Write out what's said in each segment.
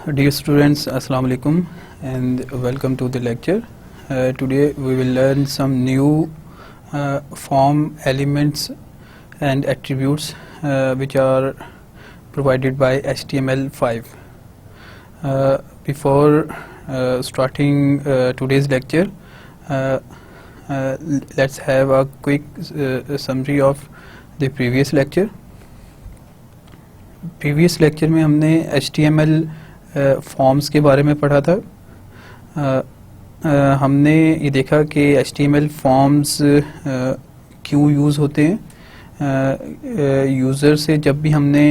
Dear students, Assalamu alaikum and welcome to the lecture. Today we will learn some new form elements and attributes which are provided by HTML5. Before starting today's lecture, let's have a quick summary of the previous lecture. Previous lecture में हमने HTML forms के बारे में पढ़ा था. हमने ये देखा कि HTML फॉर्म्स क्यों यूज़ होते हैं. यूज़र से जब भी हमने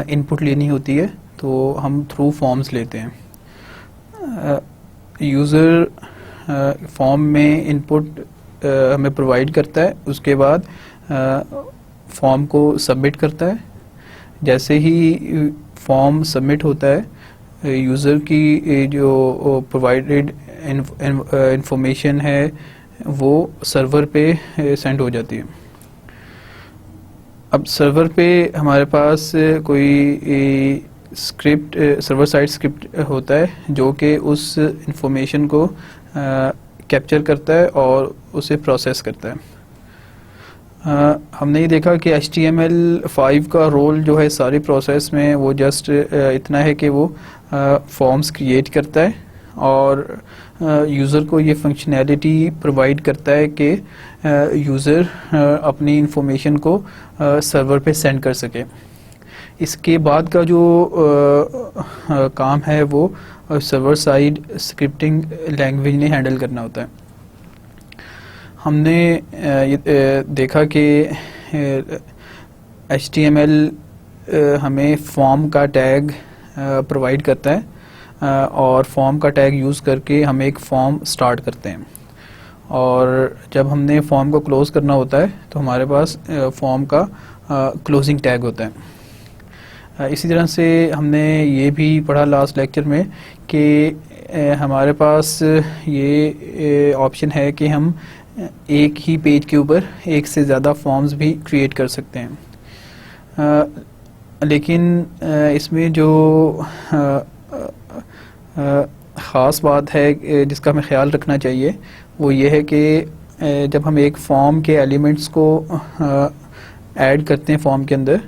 इनपुट लेनी होती है तो हम थ्रू फॉर्म्स लेते हैं. यूज़र फॉर्म में इनपुट हमें प्रोवाइड करता है, उसके बाद फॉर्म को सबमिट करता है. जैसे ही फॉर्म सबमिट होता है, यूज़र की जो प्रोवाइडेड इंफॉर्मेशन है वो सर्वर पे सेंड हो जाती है. अब सर्वर पे हमारे पास कोई स्क्रिप्ट, सर्वर साइड स्क्रिप्ट होता है जो कि उस इंफॉर्मेशन को कैप्चर करता है और उसे प्रोसेस करता है. हमने ये देखा कि HTML5 का रोल जो है सारी प्रोसेस में वो जस्ट इतना है कि वो फॉर्म्स क्रिएट करता है और यूज़र को ये फंक्शनैलिटी प्रोवाइड करता है कि यूज़र अपनी इंफॉर्मेशन को सर्वर पे सेंड कर सके. इसके बाद का जो काम है वो सर्वर साइड स्क्रिप्टिंग लैंग्वेज ने हैंडल करना होता है. हमने ये देखा कि HTML हमें फॉर्म का टैग प्रोवाइड करता है और फॉर्म का टैग यूज़ करके हम एक फॉर्म स्टार्ट करते हैं, और जब हमने फॉर्म को क्लोज़ करना होता है तो हमारे पास फॉर्म का क्लोजिंग टैग होता है. इसी तरह से हमने ये भी पढ़ा लास्ट लेक्चर में कि हमारे पास ये ऑप्शन है कि हम एक ही पेज के ऊपर एक से ज़्यादा फॉर्म्स भी क्रिएट कर सकते हैं. लेकिन इसमें जो ख़ास बात है जिसका हमें ख्याल रखना चाहिए वो ये है कि जब हम एक फॉर्म के एलिमेंट्स को ऐड करते हैं फॉर्म के अंदर,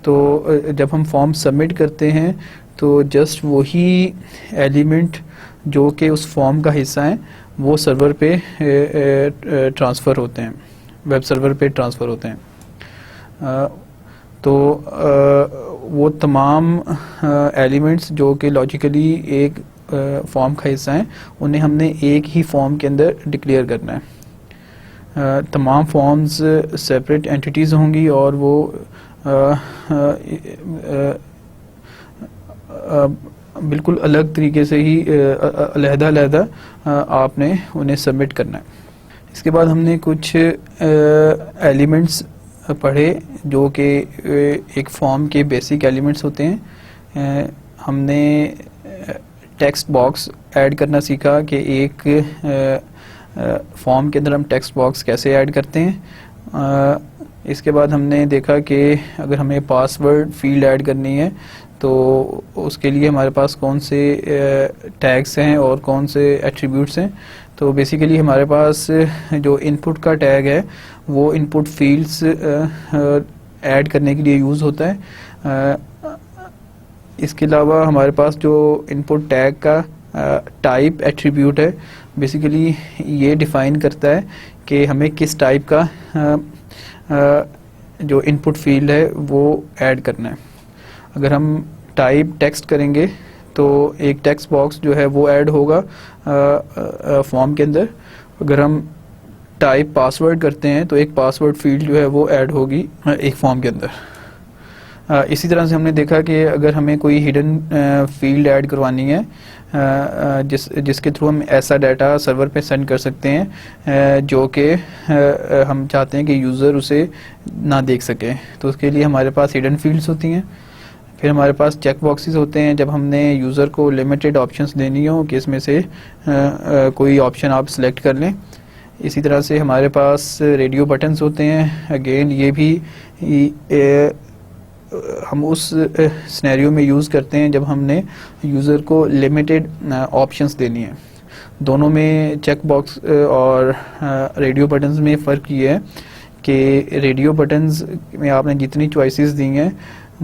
तो जब हम फॉर्म सबमिट करते हैं तो जस्ट वही एलिमेंट जो कि उस फॉर्म का हिस्सा है वो सर्वर पे ट्रांसफ़र होते हैं, वेब सर्वर पे ट्रांसफ़र होते हैं. तो वो तमाम एलिमेंट्स जो कि लॉजिकली एक फॉर्म का हिस्सा हैं उन्हें हमने एक ही फॉर्म के अंदर डिक्लेयर करना है. तमाम फॉर्म्स सेपरेट एंटिटीज़ होंगी और वो बिल्कुल अलग तरीके से ही अलहदा आपने उन्हें सबमिट करना है. इसके बाद हमने कुछ एलिमेंट्स पढ़े जो कि एक फॉर्म के बेसिक एलिमेंट्स होते हैं. हमने टेक्स्ट बॉक्स ऐड करना सीखा कि एक फॉर्म के अंदर हम टेक्स्ट बॉक्स कैसे ऐड करते हैं. इसके बाद हमने देखा कि अगर हमें पासवर्ड फील्ड ऐड करनी है तो उसके लिए हमारे पास कौन से टैग्स हैं और कौन से एट्रीब्यूट्स हैं. तो बेसिकली हमारे पास जो इनपुट का टैग है वो इनपुट फील्ड्स ऐड करने के लिए यूज़ होता है. इसके अलावा हमारे पास जो इनपुट टैग का टाइप एट्रीब्यूट है, बेसिकली ये डिफ़ाइन करता है कि हमें किस टाइप का जो इनपुट फील्ड है वो ऐड करना है. अगर हम टाइप टेक्स्ट करेंगे तो एक टेक्स्ट बॉक्स जो है वो ऐड होगा फॉर्म के अंदर. अगर हम टाइप पासवर्ड करते हैं तो एक पासवर्ड फील्ड जो है वो ऐड होगी एक फॉर्म के अंदर. इसी तरह से हमने देखा कि अगर हमें कोई हिडन फील्ड ऐड करवानी है जिसके थ्रू हम ऐसा डाटा सर्वर पे सेंड कर सकते हैं जो कि हम चाहते हैं कि यूज़र उसे ना देख सके, तो उसके लिए हमारे पास हिडन फील्ड्स होती हैं. फिर हमारे पास चेक बॉक्सेस होते हैं जब हमने यूज़र को लिमिटेड ऑप्शंस देनी हो कि इसमें से कोई ऑप्शन आप सिलेक्ट कर लें. इसी तरह से हमारे पास रेडियो बटन्स होते हैं. अगेन ये भी हम उस सिनेरियो में यूज़ करते हैं जब हमने यूज़र को लिमिटेड ऑप्शंस देनी है। दोनों में चेक बॉक्स और रेडियो बटन्स में फ़र्क ये है कि रेडियो बटन्स में आपने जितनी चॉइसेस दी हैं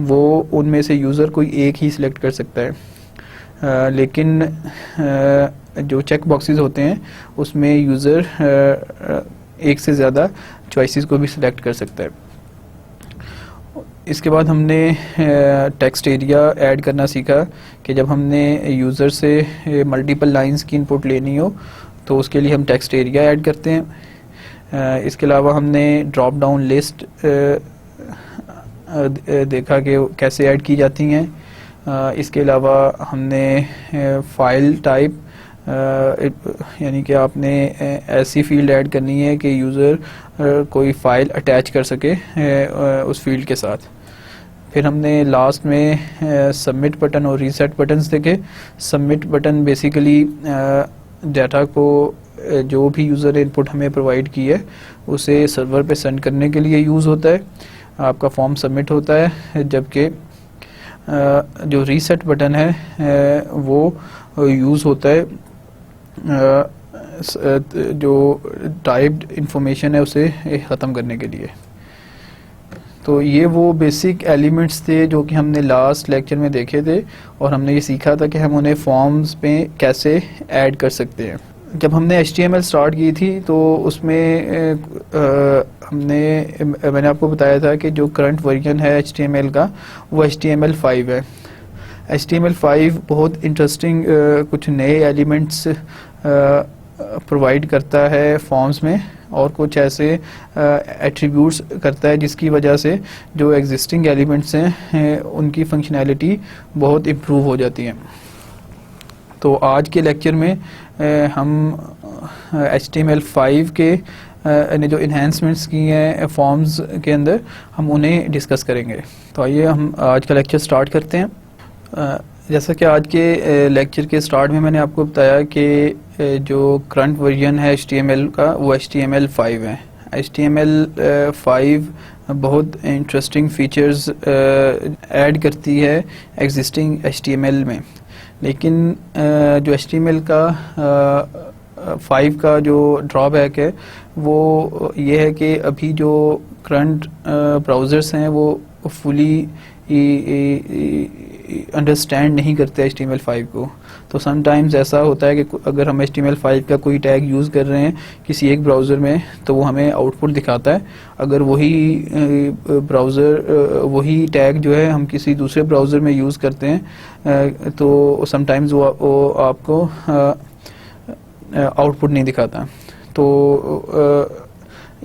वो उनमें से यूज़र कोई एक ही सिलेक्ट कर सकता है, लेकिन जो चेक बॉक्सेस होते हैं उसमें यूज़र एक से ज़्यादा चॉइसेस को भी सिलेक्ट कर सकता है। इसके बाद हमने टेक्स्ट एरिया ऐड करना सीखा कि जब हमने यूज़र से मल्टीपल लाइंस की इनपुट लेनी हो तो उसके लिए हम टेक्स्ट एरिया ऐड करते हैं। इसके अलावा हमने ड्रॉप डाउन लिस्ट देखा कि कैसे ऐड की जाती हैं। इसके अलावा हमने फ़ाइल टाइप यानी कि आपने ऐसी फील्ड ऐड करनी है कि यूज़र कोई फ़ाइल अटैच कर सके उस फील्ड के साथ। फिर हमने लास्ट में सबमिट बटन और रीसेट बटन्स देखे। सबमिट बटन बेसिकली डाटा को जो भी यूज़र ने इनपुट हमें प्रोवाइड की है उसे सर्वर पे सेंड करने के लिए यूज़ होता है, आपका फॉर्म सबमिट होता है। जबकि जो रीसेट बटन है वो यूज़ होता है जो टाइप्ड इंफॉर्मेशन है उसे ख़त्म करने के लिए। तो ये वो बेसिक एलिमेंट्स थे जो कि हमने लास्ट लेक्चर में देखे थे और हमने ये सीखा था कि हम उन्हें फॉर्म्स में कैसे ऐड कर सकते हैं। जब हमने HTML स्टार्ट की थी तो उसमें मैंने आपको बताया था कि जो करंट वर्जन है HTML का वो HTML5 है। HTML5 बहुत इंटरेस्टिंग कुछ नए एलिमेंट्स प्रोवाइड करता है फॉर्म्स में और कुछ ऐसे एट्रीब्यूट्स करता है जिसकी वजह से जो एग्जिस्टिंग एलिमेंट्स हैं उनकी फंक्शनैलिटी बहुत इम्प्रूव हो जाती है। तो आज के लेक्चर में हम HTML5 के ने जो इन्हेंसमेंट्स की हैं फॉर्म्स के अंदर हम उन्हें डिस्कस करेंगे। तो आइए हम आज का लेक्चर स्टार्ट करते हैं। जैसा कि आज के लेक्चर के स्टार्ट में मैंने आपको बताया कि जो करंट वर्जन है HTML का वो HTML5 है। HTML5 बहुत इंटरेस्टिंग फीचर्स ऐड करती है एग्जिस्टिंग HTML में, लेकिन जो HTML का 5 का जो ड्रॉबैक है वो ये है कि अभी जो करंट ब्राउज़र्स हैं वो फुली अंडरस्टैंड नहीं करते HTML5 को। तो समटाइम्स ऐसा होता है कि अगर हम HTML5 का कोई टैग यूज़ कर रहे हैं किसी एक ब्राउज़र में तो वो हमें आउटपुट दिखाता है। अगर वही ब्राउज़र वही टैग जो है हम किसी दूसरे ब्राउज़र में यूज़ करते हैं तो समटाइम्स वो आपको आउटपुट नहीं दिखाता। तो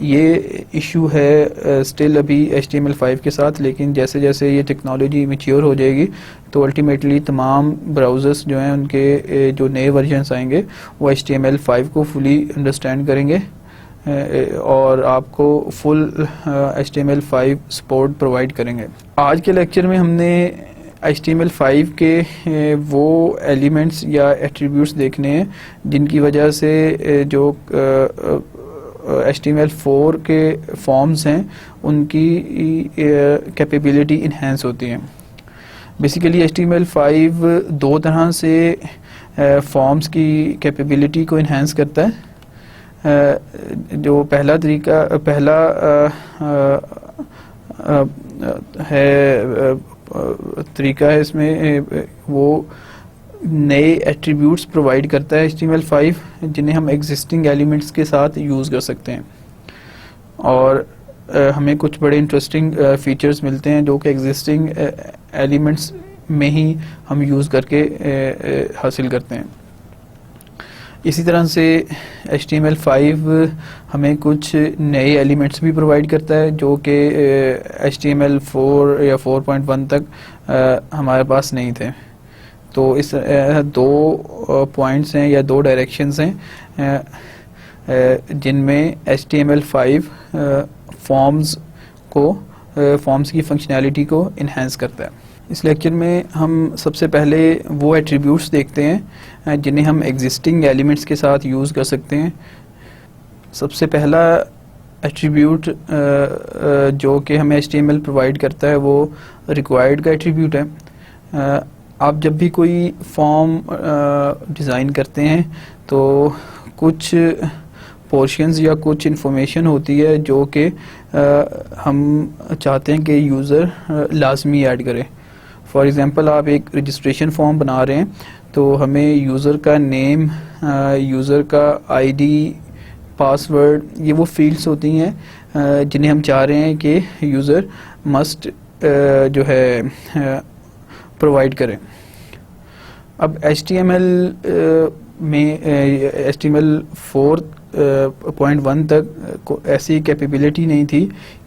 ये इशू है स्टिल अभी HTML5 के साथ, लेकिन जैसे जैसे ये टेक्नोलॉजी मैच्योर हो जाएगी तो अल्टीमेटली तमाम ब्राउज़र्स जो हैं उनके जो नए वर्जन्स आएंगे वो HTML5 को फुली अंडरस्टैंड करेंगे और आपको फुल HTML5 सपोर्ट प्रोवाइड करेंगे। आज के लेक्चर में हमने HTML5 के वो एलिमेंट्स या एट्रीब्यूट्स देखने हैं जिनकी वजह से जो HTML4 के फॉर्म्स हैं उनकी कैपेबिलिटी इन्हेंस होती हैं। बेसिकली HTML5 दो तरह से फॉर्म्स की कैपेबिलिटी को इन्हेंस करता है। जो पहला तरीका है इसमें वो नए एट्रीब्यूट्स प्रोवाइड करता है HTML5 जिन्हें हम एग्जिस्टिंग एलिमेंट्स के साथ यूज़ कर सकते हैं और हमें कुछ बड़े इंटरेस्टिंग फीचर्स मिलते हैं जो कि एग्जिस्टिंग एलिमेंट्स में ही हम यूज़ करके हासिल करते हैं। इसी तरह से HTML5 हमें कुछ नए एलिमेंट्स भी प्रोवाइड करता है जो कि HTML4 या 4.1 तक हमारे पास नहीं थे। तो इस दो पॉइंट्स हैं या दो डायरेक्शंस हैं जिनमें HTML5 फॉर्म्स की फंक्शनैलिटी को इन्हेंस करता है। इस लेक्चर में हम सबसे पहले वो एट्रीब्यूट्स देखते हैं जिन्हें हम एग्जिस्टिंग एलिमेंट्स के साथ यूज़ कर सकते हैं। सबसे पहला एट्रीब्यूट जो कि हमें HTML प्रोवाइड करता है वो रिक्वायर्ड का एट्रीब्यूट है। आप जब भी कोई फॉर्म डिज़ाइन करते हैं तो कुछ पोर्शंस या कुछ इंफॉर्मेशन होती है जो कि हम चाहते हैं कि यूज़र लाजमी ऐड करे। फॉर एग्ज़ाम्पल आप एक रजिस्ट्रेशन फॉर्म बना रहे हैं तो हमें यूज़र का नेम, यूज़र का ID, पासवर्ड, ये वो फील्ड्स होती हैं जिन्हें हम चाह रहे हैं कि यूज़र मस्ट जो है प्रोवाइड करें। अब HTML में HTML 4.1 तक ऐसी कैपेबिलिटी नहीं थी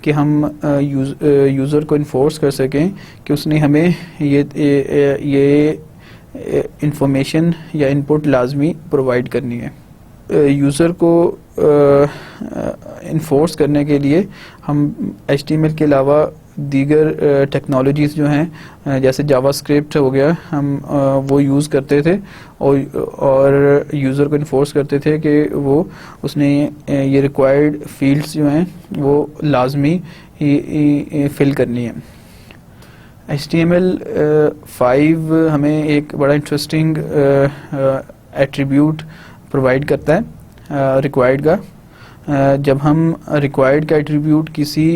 कि हम यूज़र को इन्फोर्स कर सकें कि उसने हमें ये इंफॉर्मेशन या इनपुट लाजमी प्रोवाइड करनी है। यूज़र को इन्फोर्स करने के लिए हम HTML के अलावा दीगर टेक्नोलॉजीज़ जो हैं जैसे जावास्क्रिप्ट हो गया, हम वो यूज़ करते थे और यूज़र को इन्फोर्स करते थे कि वो उसने ये रिक्वायर्ड फील्ड्स जो हैं वो लाजमी फिल करनी है। HTML 5 हमें एक बड़ा इंटरेस्टिंग एट्रीब्यूट प्रोवाइड करता है रिक्वायर्ड का। जब हम रिक्वायर्ड का एट्रीब्यूट किसी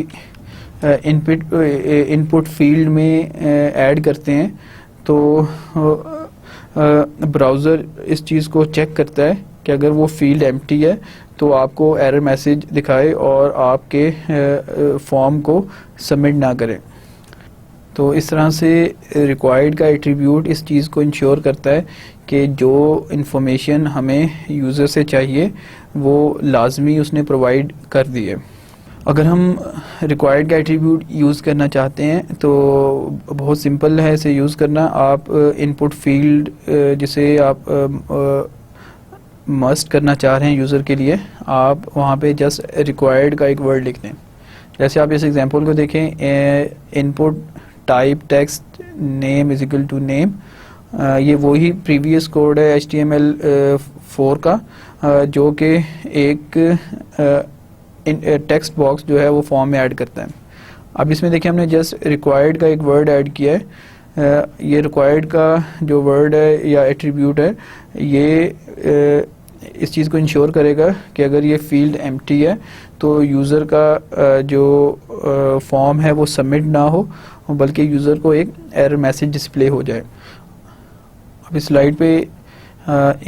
इनपुट फील्ड में ऐड करते हैं तो ब्राउज़र इस चीज़ को चेक करता है कि अगर वो फील्ड एम्प्टी है तो आपको एरर मैसेज दिखाए और आपके फॉर्म को सबमिट ना करें। तो इस तरह से रिक्वायर्ड का एट्रीब्यूट इस चीज़ को इंश्योर करता है कि जो इंफॉर्मेशन हमें यूज़र से चाहिए वो लाजमी उसने प्रोवाइड कर दी है। अगर हम रिक्वायर्ड का एट्रीब्यूट यूज़ करना चाहते हैं तो बहुत सिंपल है इसे यूज़ करना। आप इनपुट फील्ड जिसे आप मस्ट करना चाह रहे हैं यूज़र के लिए, आप वहाँ पे जस्ट रिक्वायर्ड का एक वर्ड लिख दें। जैसे आप इस एग्जांपल को देखें, input type text name is equal to name, ये वही प्रीवियस कोड है HTML 4 का जो कि एक टेक्स्ट बॉक्स जो है वो फॉर्म में ऐड करता है। अब इसमें देखिए हमने जस्ट रिक्वायर्ड का एक वर्ड ऐड किया है। ये रिक्वायर्ड का जो वर्ड है या एट्रीब्यूट है ये इस चीज़ को इंश्योर करेगा कि अगर ये फील्ड एम्प्टी है तो यूज़र का जो फॉर्म है वो सबमिट ना हो बल्कि यूज़र को एक एरर मैसेज डिस्प्ले हो जाए। अब इस स्लाइड पे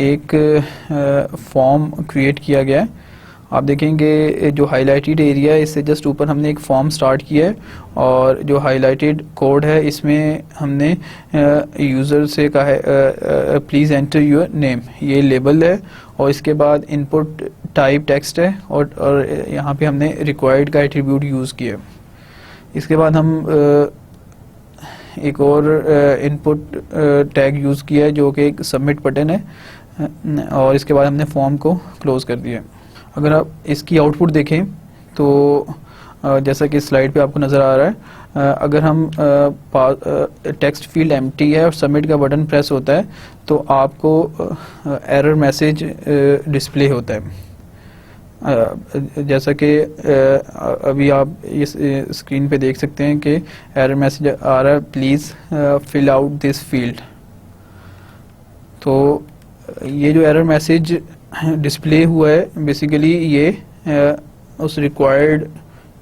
एक फॉर्म क्रिएट किया गया है। आप देखेंगे जो हाईलाइटेड एरिया है इससे जस्ट ऊपर हमने एक फॉर्म स्टार्ट किया है और जो हाईलाइटेड कोड है इसमें हमने यूज़र से कहा है प्लीज़ एंटर योर नेम, ये लेबल है और इसके बाद इनपुट टाइप टेक्स्ट है और यहाँ पे हमने रिक्वायर्ड का एट्रीब्यूट यूज़ किया है। इसके बाद हम एक और इनपुट टैग यूज़ किया है जो कि एक सबमिट बटन है और इसके बाद हमने फॉर्म को क्लोज कर दिया। अगर आप इसकी आउटपुट देखें तो जैसा कि स्लाइड पे आपको नज़र आ रहा है, अगर हम टेक्स्ट फील्ड एम्प्टी है और सबमिट का बटन प्रेस होता है तो आपको एरर मैसेज डिस्प्ले होता है। जैसा कि अभी आप इस स्क्रीन पे देख सकते हैं कि एरर मैसेज आ रहा है please fill out this field. तो ये जो एरर मैसेज डिस्प्ले हुआ है बेसिकली ये उस रिक्वायर्ड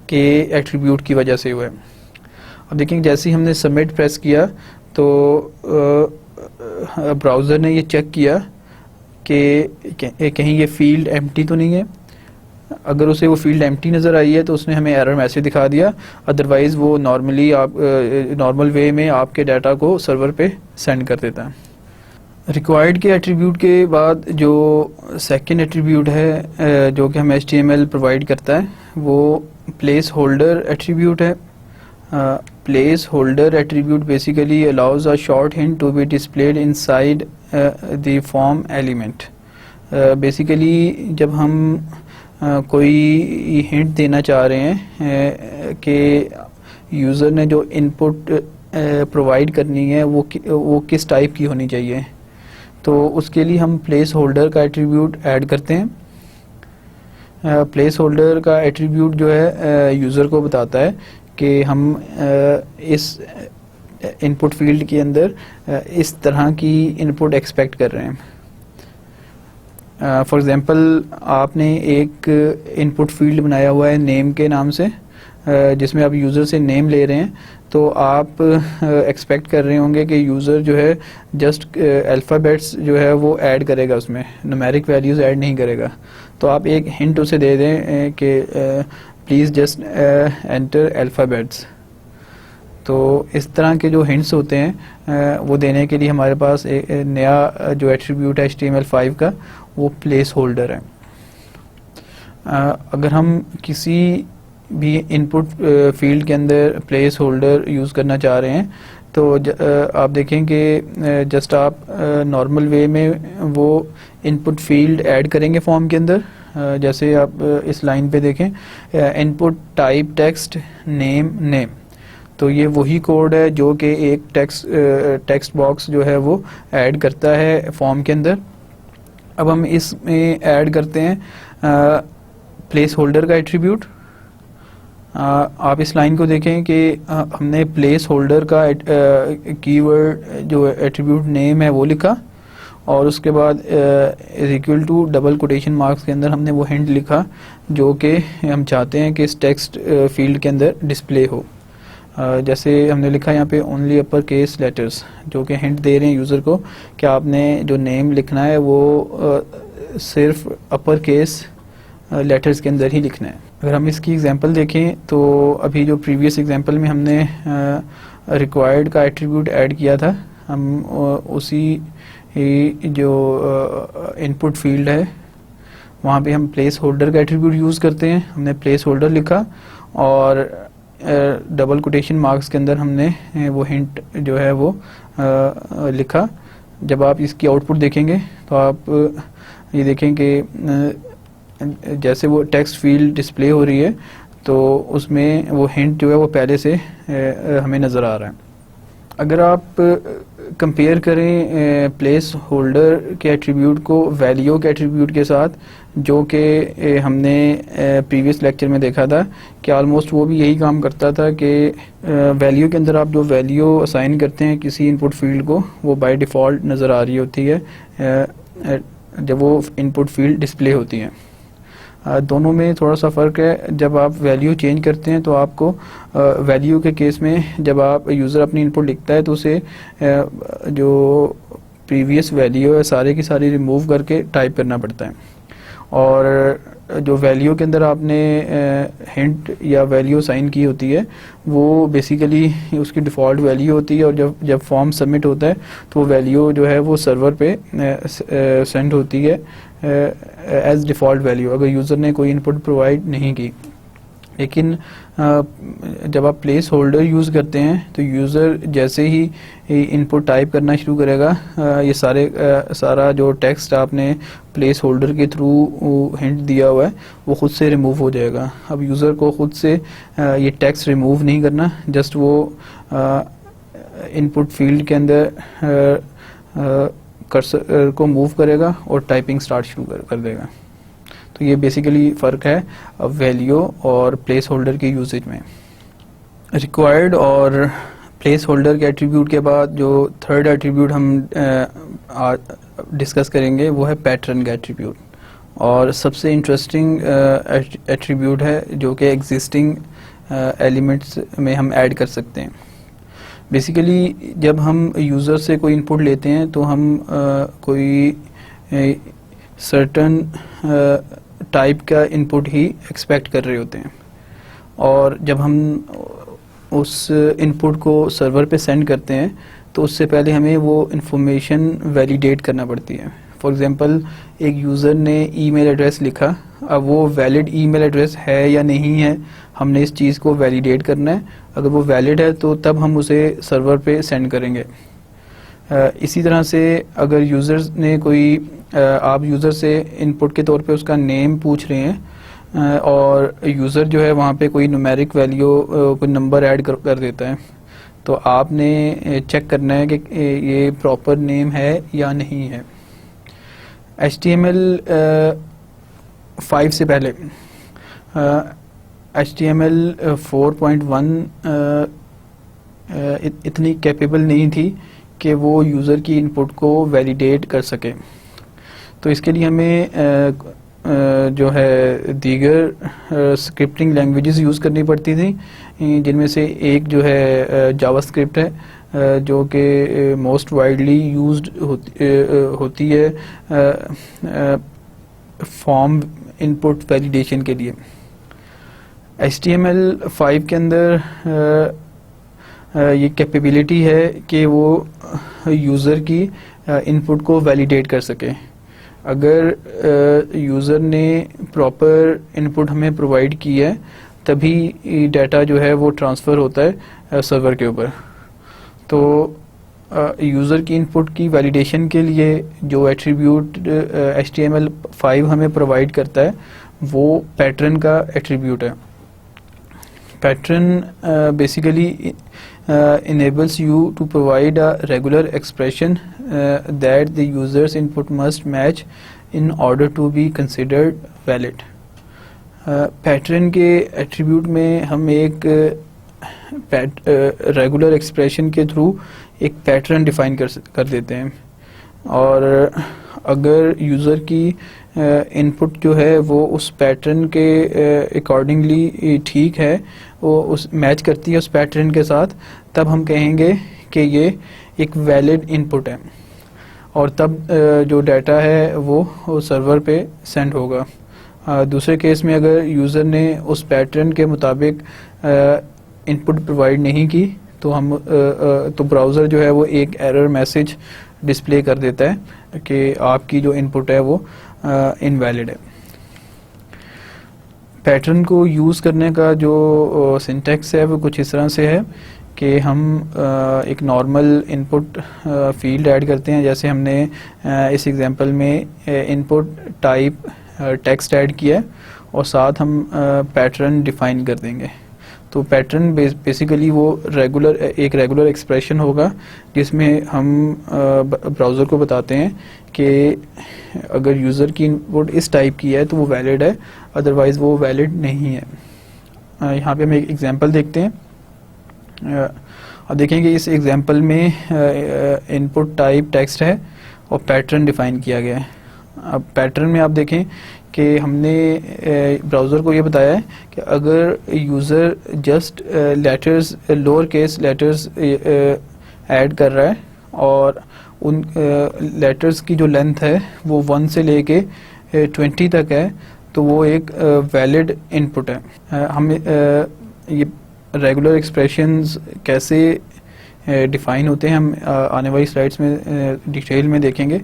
के एट्रीब्यूट की वजह से हुआ है। अब देखेंगे जैसे ही हमने सबमिट प्रेस किया तो ब्राउज़र ने ये चेक किया कि कहीं ये फील्ड एम्प्टी तो नहीं है। अगर उसे वो फील्ड एम्प्टी नज़र आई है तो उसने हमें एरर मैसेज दिखा दिया, अदरवाइज़ वो नॉर्मल वे में आपके डाटा को सर्वर पे सेंड कर देता है। रिक्वायर्ड के एट्रीब्यूट के बाद जो सेकंड एट्रीब्यूट है जो कि हमें HTML प्रोवाइड करता है वो प्लेस होल्डर एट्रीब्यूट है। Placeholder attribute basically allows a short hint to be displayed inside the form element. Basically जब हम कोई हिंट देना चाह रहे हैं कि यूज़र ने जो इनपुट प्रोवाइड करनी है वो किस टाइप की होनी चाहिए, तो उसके लिए हम प्लेस होल्डर का एट्रीब्यूट ऐड करते हैं। प्लेस होल्डर का एट्रीब्यूट जो है यूज़र को बताता है कि हम इस इनपुट फील्ड के अंदर इस तरह की इनपुट एक्सपेक्ट कर रहे हैं। फॉर एग्ज़ाम्पल आपने एक इनपुट फील्ड बनाया हुआ है नेम के नाम से, जिसमें आप यूज़र से नेम ले रहे हैं, तो आप एक्सपेक्ट कर रहे होंगे कि यूज़र जो है जस्ट अल्फ़ाबेट्स जो है वो ऐड करेगा, उसमें न्यूमेरिक वैल्यूज़ ऐड नहीं करेगा। तो आप एक हिंट उसे दे दें कि प्लीज़ जस्ट एंटर अल्फ़ाबेट्स। तो इस तरह के जो हिंट्स होते हैं वो देने के लिए हमारे पास एक नया जो एट्रीब्यूट है HTML5 का, वो प्लेस होल्डर है। अगर हम किसी भी इनपुट फील्ड के अंदर प्लेस होल्डर यूज़ करना चाह रहे हैं तो आप देखें कि जस्ट आप नॉर्मल वे में वो इनपुट फील्ड ऐड करेंगे फॉर्म के अंदर। जैसे आप इस लाइन पे देखें, input type text name name, तो ये वही कोड है जो कि एक टेक्स्ट बॉक्स जो है वो ऐड करता है फॉर्म के अंदर। अब हम इसमें ऐड करते हैं प्लेस होल्डर का एट्रीब्यूट। आप इस लाइन को देखें कि हमने प्लेस होल्डर का कीवर्ड जो एट्रीब्यूट नेम है वो लिखा, और उसके बाद is equal to double quotation marks के अंदर हमने वो हिंट लिखा जो कि हम चाहते हैं कि इस टेक्स्ट फील्ड के अंदर डिस्प्ले हो। जैसे हमने लिखा यहाँ पे ओनली अपर केस लेटर्स, जो कि हिंट दे रहे हैं यूज़र को कि आपने जो नेम लिखना है वो सिर्फ अपर केस लेटर्स के अंदर ही लिखना है। अगर हम इसकी एग्जांपल देखें तो अभी जो प्रीवियस एग्जांपल में हमने रिक्वायर्ड का एट्रीब्यूट ऐड किया था, हम उसी जो इनपुट फील्ड है वहाँ पे हम प्लेस होल्डर का एट्रीब्यूट यूज़ करते हैं। हमने प्लेस होल्डर लिखा और डबल कोटेशन मार्क्स के अंदर हमने वो हिंट जो है वो लिखा। जब आप इसकी आउटपुट देखेंगे तो आप ये देखें कि जैसे वो टेक्स्ट फील्ड डिस्प्ले हो रही है तो उसमें वो हिंट जो है वो पहले से हमें नज़र आ रहा है। अगर आप कंपेयर करें प्लेस होल्डर के एट्रीब्यूट को वैल्यू के एट्रीब्यूट के साथ, जो कि हमने प्रीवियस लेक्चर में देखा था कि ऑलमोस्ट वो भी यही काम करता था कि वैल्यू के अंदर आप जो वैल्यू असाइन करते हैं किसी इनपुट फील्ड को, वो बाय डिफ़ॉल्ट नज़र आ रही होती है जब वो इनपुट फील्ड डिस्प्ले होती है। दोनों में थोड़ा सा फ़र्क है। जब आप वैल्यू चेंज करते हैं तो आपको वैल्यू के केस में जब आप यूज़र अपनी इनपुट लिखता है तो उसे जो प्रीवियस वैल्यू है सारे की सारी रिमूव करके टाइप करना पड़ता है, और जो वैल्यू के अंदर आपने हिंट या वैल्यू साइन की होती है वो बेसिकली उसकी डिफ़ॉल्ट वैल्यू होती है, और जब फॉर्म सबमिट होता है तो वो वैल्यू जो है वो सर्वर पे सेंड होती है एज डिफ़ॉल्ट वैल्यू, अगर यूज़र ने कोई इनपुट प्रोवाइड नहीं की। लेकिन जब आप प्लेस होल्डर यूज़ करते हैं तो यूज़र जैसे ही इनपुट टाइप करना शुरू करेगा, ये सारा जो टेक्स्ट आपने प्लेस होल्डर के थ्रू हिंट दिया हुआ है वो ख़ुद से रिमूव हो जाएगा। अब यूज़र को ख़ुद से ये टेक्स्ट रिमूव नहीं करना, जस्ट वो इनपुट फील्ड के अंदर कर्सर को मूव करेगा और टाइपिंग स्टार्ट शुरू कर देगा। तो ये बेसिकली फ़र्क है वैल्यू और प्लेस होल्डर के यूसेज में। रिक्वायर्ड और प्लेस होल्डर के एट्रीब्यूट के बाद जो थर्ड एट्रीब्यूट हम डिस्कस करेंगे वो है पैटर्न का एट्रीब्यूट, और सबसे इंटरेस्टिंग एट्रीब्यूट है जो कि एग्जिस्टिंग एलिमेंट्स में हम ऐड कर सकते हैं। बेसिकली जब हम यूज़र से कोई इनपुट लेते हैं तो हम कोई सर्टन टाइप का इनपुट ही एक्सपेक्ट कर रहे होते हैं, और जब हम उस इनपुट को सर्वर पे सेंड करते हैं तो उससे पहले हमें वो इन्फॉर्मेशन वैलिडेट करना पड़ती है। फॉर एग्ज़ाम्पल एक यूज़र ने ईमेल एड्रेस लिखा, अब वो वैलिड ईमेल एड्रेस है या नहीं है, हमने इस चीज़ को वैलिडेट करना है। अगर वो वैलिड है तो तब हम उसे सर्वर पे सेंड करेंगे। इसी तरह से अगर यूज़र ने कोई आप यूज़र से इनपुट के तौर पे उसका नेम पूछ रहे हैं और यूज़र जो है वहाँ पे कोई न्यूमेरिक वैल्यू कोई नंबर ऐड कर देता है, तो आपने चेक करना है कि ये प्रॉपर नेम है या नहीं है। HTML 5 से पहले HTML 4.1 इतनी कैपेबल नहीं थी कि वो यूज़र की इनपुट को वैलिडेट कर सके। तो इसके लिए हमें जो है दीगर स्क्रिप्टिंग लैंग्वेजेस यूज़ करनी पड़ती थी, जिनमें से एक जो है जावास्क्रिप्ट है, जो कि मोस्ट वाइडली यूज्ड होती है फॉर्म इनपुट वैलिडेशन के लिए। HTML5 के अंदर ये कैपेबिलिटी है कि वो यूज़र की इनपुट को वैलिडेट कर सके। अगर यूज़र ने प्रॉपर इनपुट हमें प्रोवाइड की है तभी डाटा जो है वो ट्रांसफ़र होता है सर्वर के ऊपर। तो यूज़र की इनपुट की वैलिडेशन के लिए जो एट्रीब्यूट HTML5 हमें प्रोवाइड करता है वो पैटर्न का एट्रीब्यूट है। Pattern basically enables you to provide a regular expression that the user's input must match in order to be considered valid. Pattern के एट्रीब्यूट में हम एक रेगुलर एक्सप्रेशन के थ्रू एक पैटर्न डिफाइन कर देते हैं, और अगर यूज़र की इनपुट जो है वो उस पैटर्न के अकॉर्डिंगली ठीक है, वो उस मैच करती है उस पैटर्न के साथ, तब हम कहेंगे कि ये एक वैलिड इनपुट है, और तब जो डाटा है वो सर्वर पे सेंड होगा। दूसरे केस में अगर यूज़र ने उस पैटर्न के मुताबिक इनपुट प्रोवाइड नहीं की तो तो ब्राउज़र जो है वो एक एरर मैसेज डिस्प्ले कर देता है कि आपकी जो इनपुट है वो इनवैलिड है। पैटर्न को यूज़ करने का जो सिंटैक्स है वो कुछ इस तरह से है कि हम एक नॉर्मल इनपुट फील्ड ऐड करते हैं, जैसे हमने इस एग्जांपल में इनपुट टाइप टेक्स्ट ऐड किया है, और साथ हम पैटर्न डिफाइन कर देंगे। तो पैटर्न बेसिकली वो एक रेगुलर एक्सप्रेशन होगा जिसमें हम ब्राउज़र को बताते हैं कि अगर यूज़र की इनपुट इस टाइप की है तो वो वैलिड है, अदरवाइज़ वो वैलिड नहीं है। यहाँ पे हम एक एग्जांपल देखते हैं और देखेंगे इस एग्जांपल में इनपुट टाइप टेक्स्ट है और पैटर्न डिफाइन किया गया है। अब पैटर्न में आप देखें कि हमने ब्राउज़र को ये बताया है कि अगर user just letters, lower case letters add कर रहा है और उन लेटर्स की जो लेंथ है वो 1 से लेके 20 तक है, तो वो एक वैलिड इनपुट है। हम ये रेगुलर एक्सप्रेशंस कैसे डिफ़ाइन होते हैं हम आने वाली स्लाइड्स में डिटेल में देखेंगे।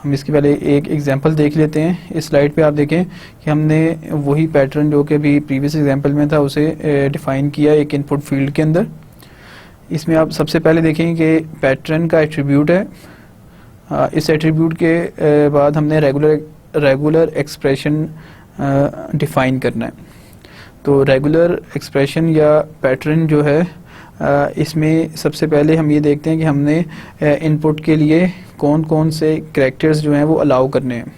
हम इसके पहले एक एग्जांपल देख लेते हैं। इस स्लाइड पे आप देखें कि हमने वही पैटर्न जो कि अभी प्रीवियस एग्जांपल में था उसे डिफ़ाइन किया एक इनपुट फील्ड के अंदर। इसमें आप सबसे पहले देखें कि पैटर्न का एट्रीब्यूट है। इस एट्रीब्यूट के बाद हमने रेगुलर एक्सप्रेशन डिफ़ाइन करना है। तो रेगुलर एक्सप्रेशन या पैटर्न जो है इसमें सबसे पहले हम ये देखते हैं कि हमने इनपुट के लिए कौन कौन से कैरेक्टर्स जो हैं वो अलाउ करने हैं।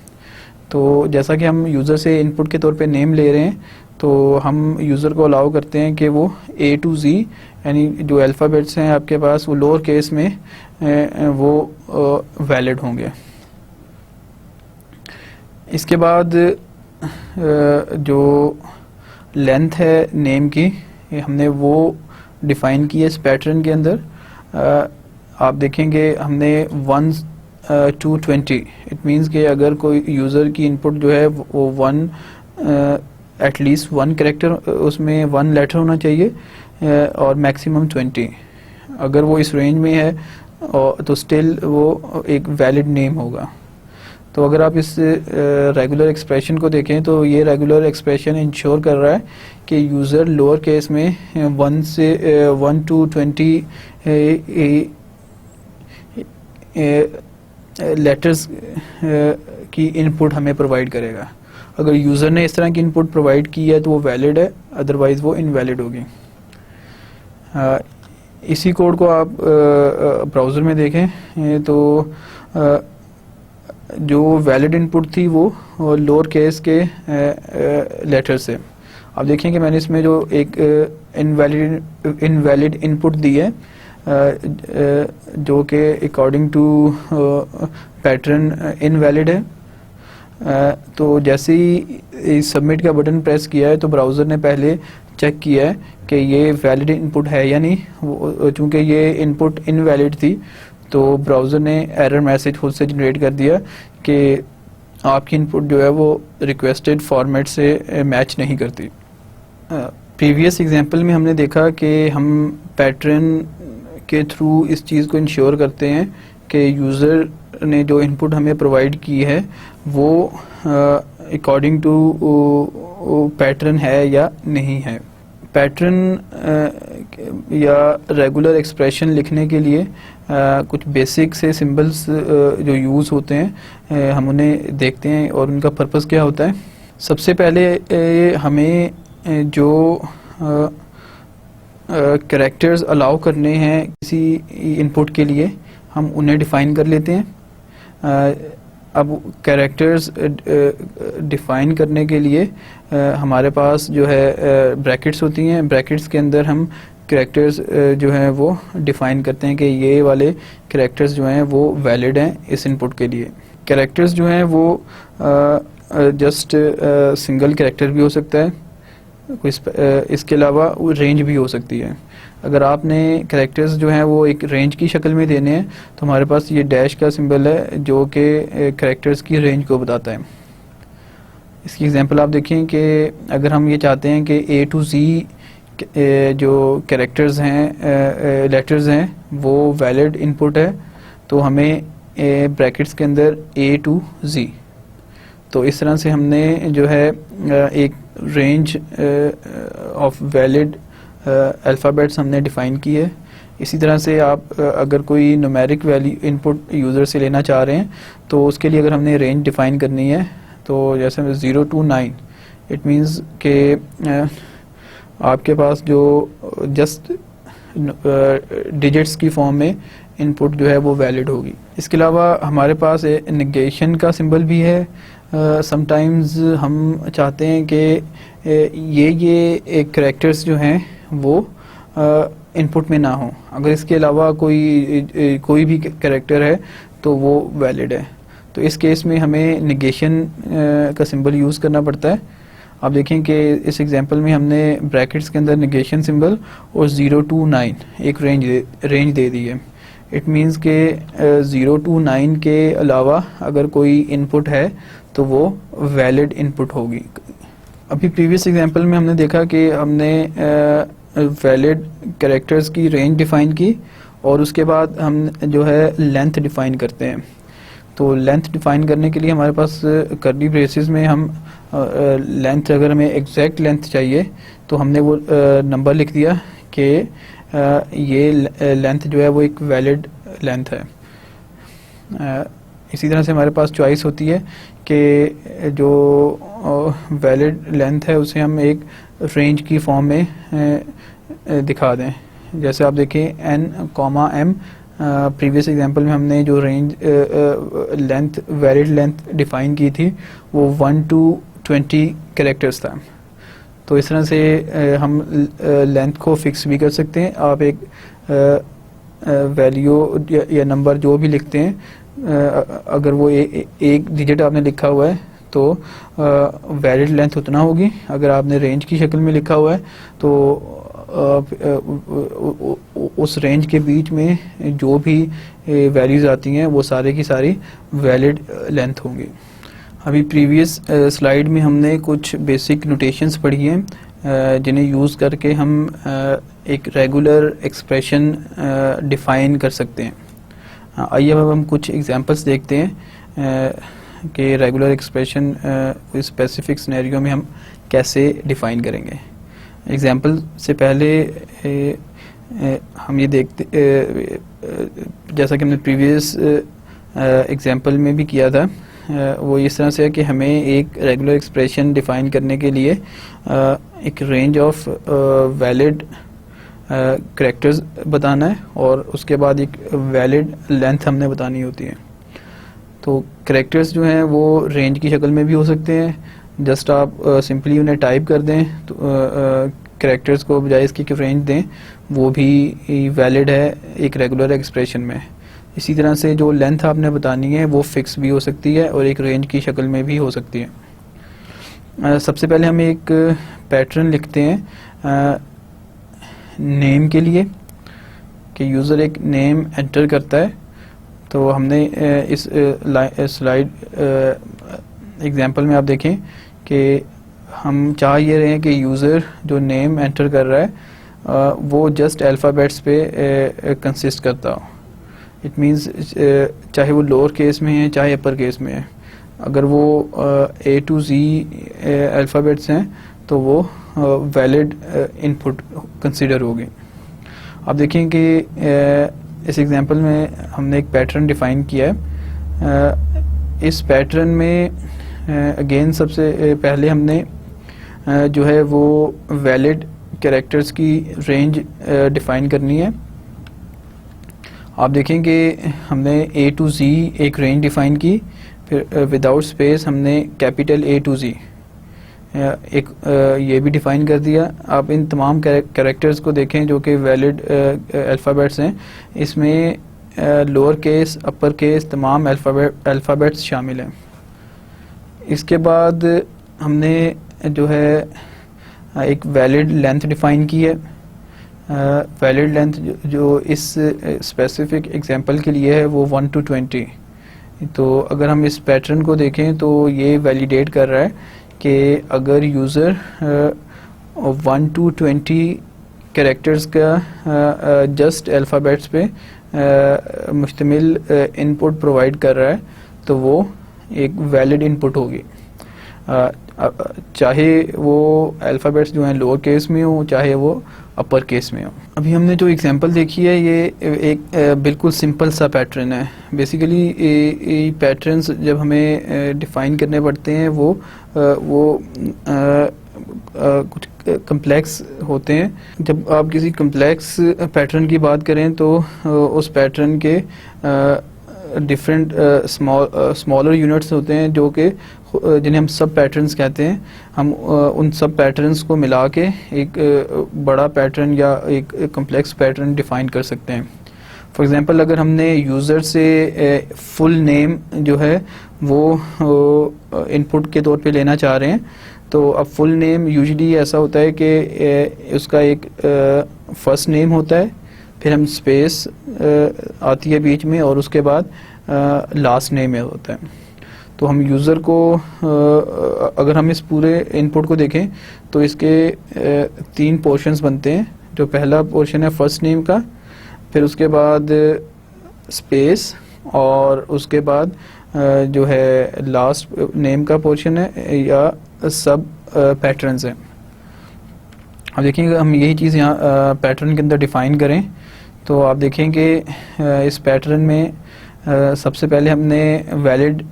तो जैसा कि हम यूज़र से इनपुट के तौर पे नेम ले रहे हैं, तो हम यूज़र को अलाउ करते हैं कि वो A to Z यानी जो अल्फ़ाबेट्स हैं आपके पास वो लोअर केस में वो वैलिड होंगे। इसके बाद जो लेंथ है नेम की हमने वो डिफ़ाइन की है इस पैटर्न के अंदर। आप देखेंगे हमने 1 to 20, इट मीन्स कि अगर कोई यूज़र की इनपुट जो है वो 1 एटलीस्ट 1 कैरेक्टर उसमें 1 लेटर होना चाहिए और मैक्सिमम 20। अगर वो इस रेंज में है तो स्टिल वो एक वैलिड नेम होगा। तो अगर आप इस रेगुलर एक्सप्रेशन को देखें तो ये रेगुलर एक्सप्रेशन इंश्योर कर रहा है कि यूज़र लोअर केस में 1 to 20 लेटर्स की इनपुट हमें प्रोवाइड करेगा। अगर यूज़र ने इस तरह की इनपुट प्रोवाइड की है तो वो वैलिड है, अदरवाइज़ वो इनवैलिड होगी। इसी कोड को आप ब्राउज़र में देखें तो जो वैलिड इनपुट थी वो लोअर केस के लेटर से। अब देखिए कि मैंने इसमें जो एक इनवैलिड इनपुट दी है जो कि अकॉर्डिंग टू पैटर्न इनवैलिड है। तो जैसे ही सबमिट का बटन प्रेस किया है तो ब्राउज़र ने पहले चेक किया है कि ये वैलिड इनपुट है या नहीं। चूँकि ये इनपुट इनवैलिड थी तो ब्राउज़र ने एरर मैसेज खुद से जनरेट कर दिया कि आपकी इनपुट जो है वो रिक्वेस्टेड फॉर्मेट से मैच नहीं करती। प्रीवियस एग्जांपल में हमने देखा कि हम पैटर्न के थ्रू इस चीज़ को इंश्योर करते हैं कि यूज़र ने जो इनपुट हमें प्रोवाइड की है वो अकॉर्डिंग टू पैटर्न है या नहीं है। पैटर्न या रेगुलर एक्सप्रेशन लिखने के लिए कुछ बेसिक से सिंबल्स जो यूज़ होते हैं हम उन्हें देखते हैं और उनका पर्पस क्या होता है। सबसे पहले हमें जो कैरेक्टर्स अलाउ करने हैं किसी इनपुट के लिए हम उन्हें डिफ़ाइन कर लेते हैं। अब कैरेक्टर्स डिफ़ाइन करने के लिए हमारे पास जो है ब्रैकेट्स होती हैं। ब्रैकेट्स के अंदर हम कैरेक्टर्स जो हैं वो डिफ़ाइन करते हैं कि ये वाले कैरेक्टर्स जो हैं वो वैलिड हैं इस इनपुट के लिए। कैरेक्टर्स जो हैं वो जस्ट सिंगल कैरेक्टर भी हो सकता है, इसके अलावा रेंज भी हो सकती है। अगर आपने कैरेक्टर्स जो हैं वो एक रेंज की शक्ल में देने हैं तो हमारे पास ये डैश का सिंबल है जो कि कैरेक्टर्स की रेंज को बताता है। इसकी एग्जांपल आप देखें कि अगर हम ये चाहते हैं कि A to Z जो कैरेक्टर्स हैं लेटर्स हैं वो वैलिड इनपुट है तो हमें ब्रैकेट्स के अंदर A to Z। तो इस तरह से हमने जो है एक रेंज ऑफ वैलिड अल्फ़ाबेट्स हमने डिफ़ाइन की है। इसी तरह से आप अगर कोई न्यूमेरिक वैल्यू इनपुट यूज़र से लेना चाह रहे हैं तो उसके लिए अगर हमने रेंज डिफ़ाइन करनी है तो जैसे 0 to 9 इट मीन्स कि आपके पास जो जस्ट डिजिट्स की फॉर्म में इनपुट जो है वो वैलिड होगी। इसके अलावा हमारे पास नेगेशन का सिंबल भी है। समटाइम्स हम चाहते हैं कि ये कैरेक्टर्स जो हैं वो इनपुट में ना हो। अगर इसके अलावा कोई भी कैरेक्टर है तो वो वैलिड है। तो इस केस में हमें नेगेशन का सिंबल यूज़ करना पड़ता है। आप देखें कि इस एग्जांपल में हमने ब्रैकेट्स के अंदर नेगेशन सिंबल और 0 to 9 एक रेंज दे दी है। इट मीन्स के 0 to 9 के अलावा अगर कोई इनपुट है तो वो वैलिड इनपुट होगी। अभी प्रीवियस एग्जांपल में हमने देखा कि हमने वैलिड कैरेक्टर्स की रेंज डिफ़ाइन की और उसके बाद हम जो है लेंथ डिफ़ाइन करते हैं। तो लेंथ डिफ़ाइन करने के लिए हमारे पास कर्ली ब्रेसेस में हम लेंथ, अगर हमें एग्जैक्ट लेंथ चाहिए तो हमने वो नंबर लिख दिया कि ये लेंथ जो है वो एक वैलिड लेंथ है। इसी तरह से हमारे पास चॉइस होती है कि जो वैलिड लेंथ है उसे हम एक रेंज की फॉर्म में दिखा दें। जैसे आप देखें n, m प्रीवियस एग्जांपल में हमने जो range length valid length define की थी वो 1 to 20 कैरेक्टर्स था। तो इस तरह से हम लेंथ को फिक्स भी कर सकते हैं। आप एक वैल्यू या नंबर जो भी लिखते हैं अगर वो एक डिजिट आपने लिखा हुआ है तो वैलिड लेंथ उतना होगी। अगर आपने रेंज की शक्ल में लिखा हुआ है तो उस रेंज के बीच में जो भी वैल्यूज़ आती हैं वो सारे की सारी वैलिड लेंथ होंगी। अभी प्रीवियस स्लाइड में हमने कुछ बेसिक नोटेशंस पढ़ी हैं जिन्हें यूज़ करके हम एक रेगुलर एक्सप्रेशन डिफ़ाइन कर सकते हैं। आइए अब हम कुछ एग्जांपल्स देखते हैं कि रेगुलर एक्सप्रेशन स्पेसिफिक सिनेरियो में हम कैसे डिफ़ाइन करेंगे। एग्जांपल से पहले हम ये देखते जैसा कि हमने प्रीवियस एग्जांपल में भी किया था वो इस तरह से है कि हमें एक रेगुलर एक्सप्रेशन डिफ़ाइन करने के लिए एक रेंज ऑफ वैलिड कैरेक्टर्स बताना है और उसके बाद एक वैलिड लेंथ हमने बतानी होती है। तो कैरेक्टर्स जो हैं वो रेंज की शक्ल में भी हो सकते हैं, जस्ट आप सिंपली उन्हें टाइप कर दें तो कैरेक्टर्स को बजाय इसके कि रेंज दें, वो भी वैलिड है एक रेगुलर एक्सप्रेशन में। इसी तरह से जो लेंथ आपने बतानी है वो फिक्स भी हो सकती है और एक रेंज की शक्ल में भी हो सकती है। सबसे पहले हम एक पैटर्न लिखते हैं नेम के लिए कि यूज़र एक नेम एंटर करता है। तो हमने इस स्लाइड एग्जांपल में आप देखें कि हम चाह ये रहे हैं कि यूज़र जो नेम एंटर कर रहा है वो जस्ट अल्फ़ाबेट्स पे कंसिस्ट करता हो। इट मींस चाहे वो लोअर केस में है चाहे अपर केस में है, अगर वो A to Z अल्फ़ाबेट्स हैं तो वो वैलिड इनपुट कंसिडर होगी। आप देखें कि इस एग्जांपल में हमने एक पैटर्न डिफ़ाइन किया है। इस पैटर्न में अगेन सबसे पहले हमने जो है वो वैलिड कैरेक्टर्स की रेंज डिफ़ाइन करनी है। आप देखें कि हमने A to Z एक रेंज डिफ़ाइन की, फिर विदाउट स्पेस हमने कैपिटल A to Z एक ये भी डिफ़ाइन कर दिया। आप इन तमाम कैरेक्टर्स को देखें जो कि वैलिड अल्फ़ाबेट्स हैं, इसमें लोअर केस अपर केस तमाम अल्फ़ाबेट्स शामिल हैं। इसके बाद हमने जो है एक वैलिड लेंथ डिफ़ाइन की है। वैलिड लेंथ जो इस स्पेसिफिक एग्जांपल के लिए है वो 1 to 20। तो अगर हम इस पैटर्न को देखें तो ये वैलिडेट कर रहा है कि अगर यूज़र 1 to 20 कैरेक्टर्स का जस्ट अल्फ़ाबेट्स पे मुश्तमिल इनपुट प्रोवाइड कर रहा है तो वो एक वैलिड इनपुट होगी, चाहे वो अल्फ़ाबेट्स जो हैं लोअर केस में हो चाहे वो अपर केस में हो। अभी हमने जो एग्जांपल देखी है ये एक बिल्कुल सिंपल सा पैटर्न है। बेसिकली पैटर्न्स जब हमें डिफ़ाइन करने पड़ते हैं वो कुछ कम्प्लेक्स होते हैं। जब आप किसी कम्प्लेक्स पैटर्न की बात करें तो उस पैटर्न के डिफरेंट स्मॉलर यूनिट्स होते हैं जो कि जिन्हें हम सब पैटर्न्स कहते हैं। हम उन सब पैटर्न्स को मिला के एक बड़ा पैटर्न या एक कम्प्लेक्स पैटर्न डिफ़ाइन कर सकते हैं। फॉर एग्ज़ाम्पल अगर हमने यूज़र से फुल नेम जो है वो इनपुट के तौर पे लेना चाह रहे हैं तो अब फुल नेम यूजुअली ऐसा होता है कि उसका एक फर्स्ट नेम होता है, फिर हम स्पेस आती है बीच में और उसके बाद लास्ट नेम होता है। तो हम यूज़र को अगर हम इस पूरे इनपुट को देखें तो इसके 3 पोर्शंस बनते हैं। जो पहला पोर्शन है फर्स्ट नेम का, फिर उसके बाद स्पेस और उसके बाद जो है लास्ट नेम का पोर्शन है या सब पैटर्न्स हैं। अब देखेंगे हम यही चीज़ यहाँ पैटर्न के अंदर डिफ़ाइन करें तो आप देखें कि इस पैटर्न में सबसे पहले हमने वैलिड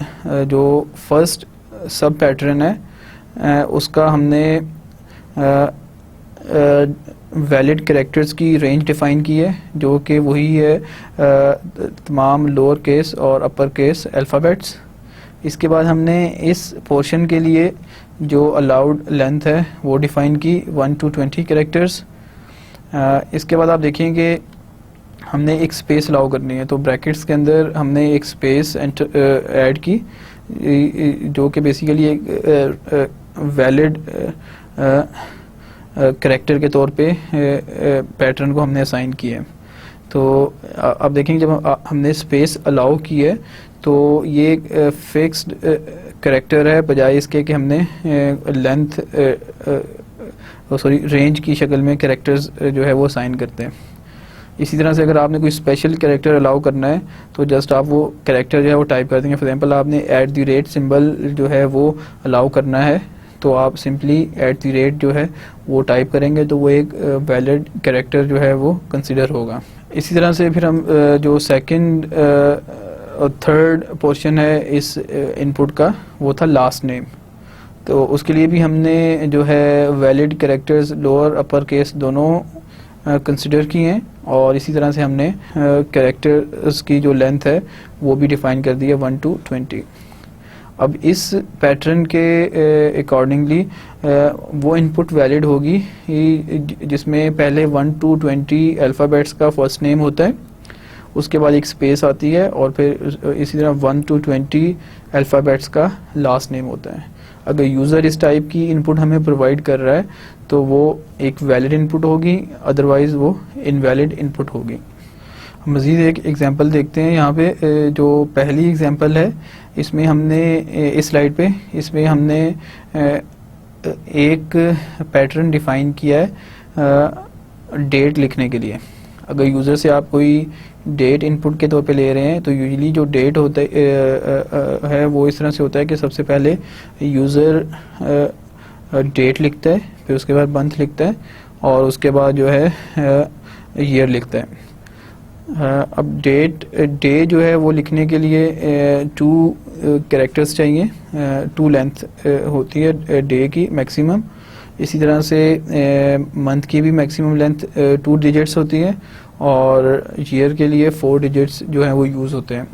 जो फर्स्ट सब पैटर्न है उसका हमने वैलिड कैरेक्टर्स की रेंज डिफ़ाइन की है जो कि वही है तमाम लोअर केस और अपर केस अल्फ़ाबेट्स। इसके बाद हमने इस पोर्शन के लिए जो अलाउड लेंथ है वो डिफ़ाइन की 1 to 20 कैरेक्टर्स। इसके बाद आप देखेंगे हमने एक स्पेस अलाउ करनी है तो ब्रैकेट्स के अंदर हमने एक स्पेस ऐड की जो कि बेसिकली एक वैलिड कैरेक्टर के तौर पे पैटर्न को हमने असाइन किया है। तो आप देखेंगे जब हमने स्पेस अलाउ की है तो ये फिक्स्ड कैरेक्टर है बजाय इसके कि हमने लेंथ रेंज की शक्ल में कैरेक्टर्स जो है वो असाइन करते हैं। इसी तरह से अगर आपने कोई स्पेशल कैरेक्टर अलाउ करना है तो जस्ट आप वो कैरेक्टर जो है वो टाइप कर देंगे। फॉर एग्जांपल आपने @ सिंबल जो है वो अलाउ करना है तो आप सिंपली @ जो है वो टाइप करेंगे तो वो एक वैलिड कैरेक्टर जो है वो कंसिडर होगा। इसी तरह से फिर हम जो सेकंड और थर्ड पोर्शन है इस इनपुट का वो था लास्ट नेम। तो उसके लिए भी हमने जो है valid characters lower upper case दोनों कंसिडर किए हैं और इसी तरह से हमने कैरेक्टर्स की जो लेंथ है वो भी डिफाइन कर दी है 1 to 20। अब इस पैटर्न के अकॉर्डिंगली वो इनपुट वैलिड होगी जिसमें पहले 1 to 20 अल्फ़ाबेट्स का फर्स्ट नेम होता है, उसके बाद एक स्पेस आती है और फिर इसी तरह 1 to 20 अल्फ़ाबेट्स का लास्ट नेम होता है। अगर यूज़र इस टाइप की इनपुट हमें प्रोवाइड कर रहा है तो वो एक वैलिड इनपुट होगी, अदरवाइज़ वो इनवैलिड इनपुट होगी। मज़ीद एक एग्जांपल देखते हैं। यहाँ पे जो पहली एग्जांपल है इसमें हमने इस स्लाइड पे इसमें हमने एक पैटर्न डिफ़ाइन किया है डेट लिखने के लिए। अगर यूज़र से आप कोई डेट इनपुट के तौर पे ले रहे हैं तो यूजुअली जो डेट होता है वो इस तरह से होता है कि सबसे पहले यूज़र डेट लिखता है, फिर उसके बाद मंथ लिखता है और उसके बाद जो है ईयर लिखता है। अब डे जो है वो लिखने के लिए 2 कैरेक्टर्स चाहिए, 2 लेंथ होती है डे की मैक्सिमम। इसी तरह से मंथ की भी मैक्सिमम लेंथ 2 डिजिट्स होती है और ईयर के लिए 4 डिजिट्स जो हैं वो यूज़ होते हैं।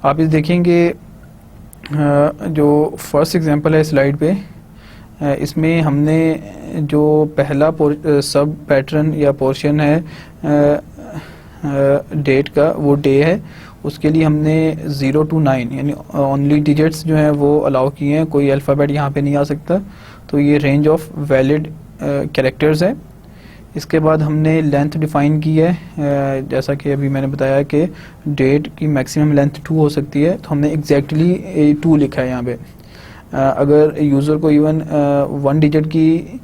आप इस देखेंगे जो फर्स्ट एग्जांपल है स्लाइड पे, इसमें हमने जो पहला सब पैटर्न या पोर्शन है डेट का वो डे है, उसके लिए हमने 0 to 9 यानी ओनली डिजिट्स जो हैं वो अलाउ किए हैं, कोई अल्फ़ाबेट यहाँ पे नहीं आ सकता। तो ये रेंज ऑफ वैलिड कैरेक्टर्स है। इसके बाद हमने लेंथ डिफ़ाइन की है, जैसा कि अभी मैंने बताया कि डेट की मैक्सिमम लेंथ 2 हो सकती है, तो हमने एग्जैक्टली 2 लिखा है यहाँ पे। अगर यूज़र को इवन 1 डिजिट की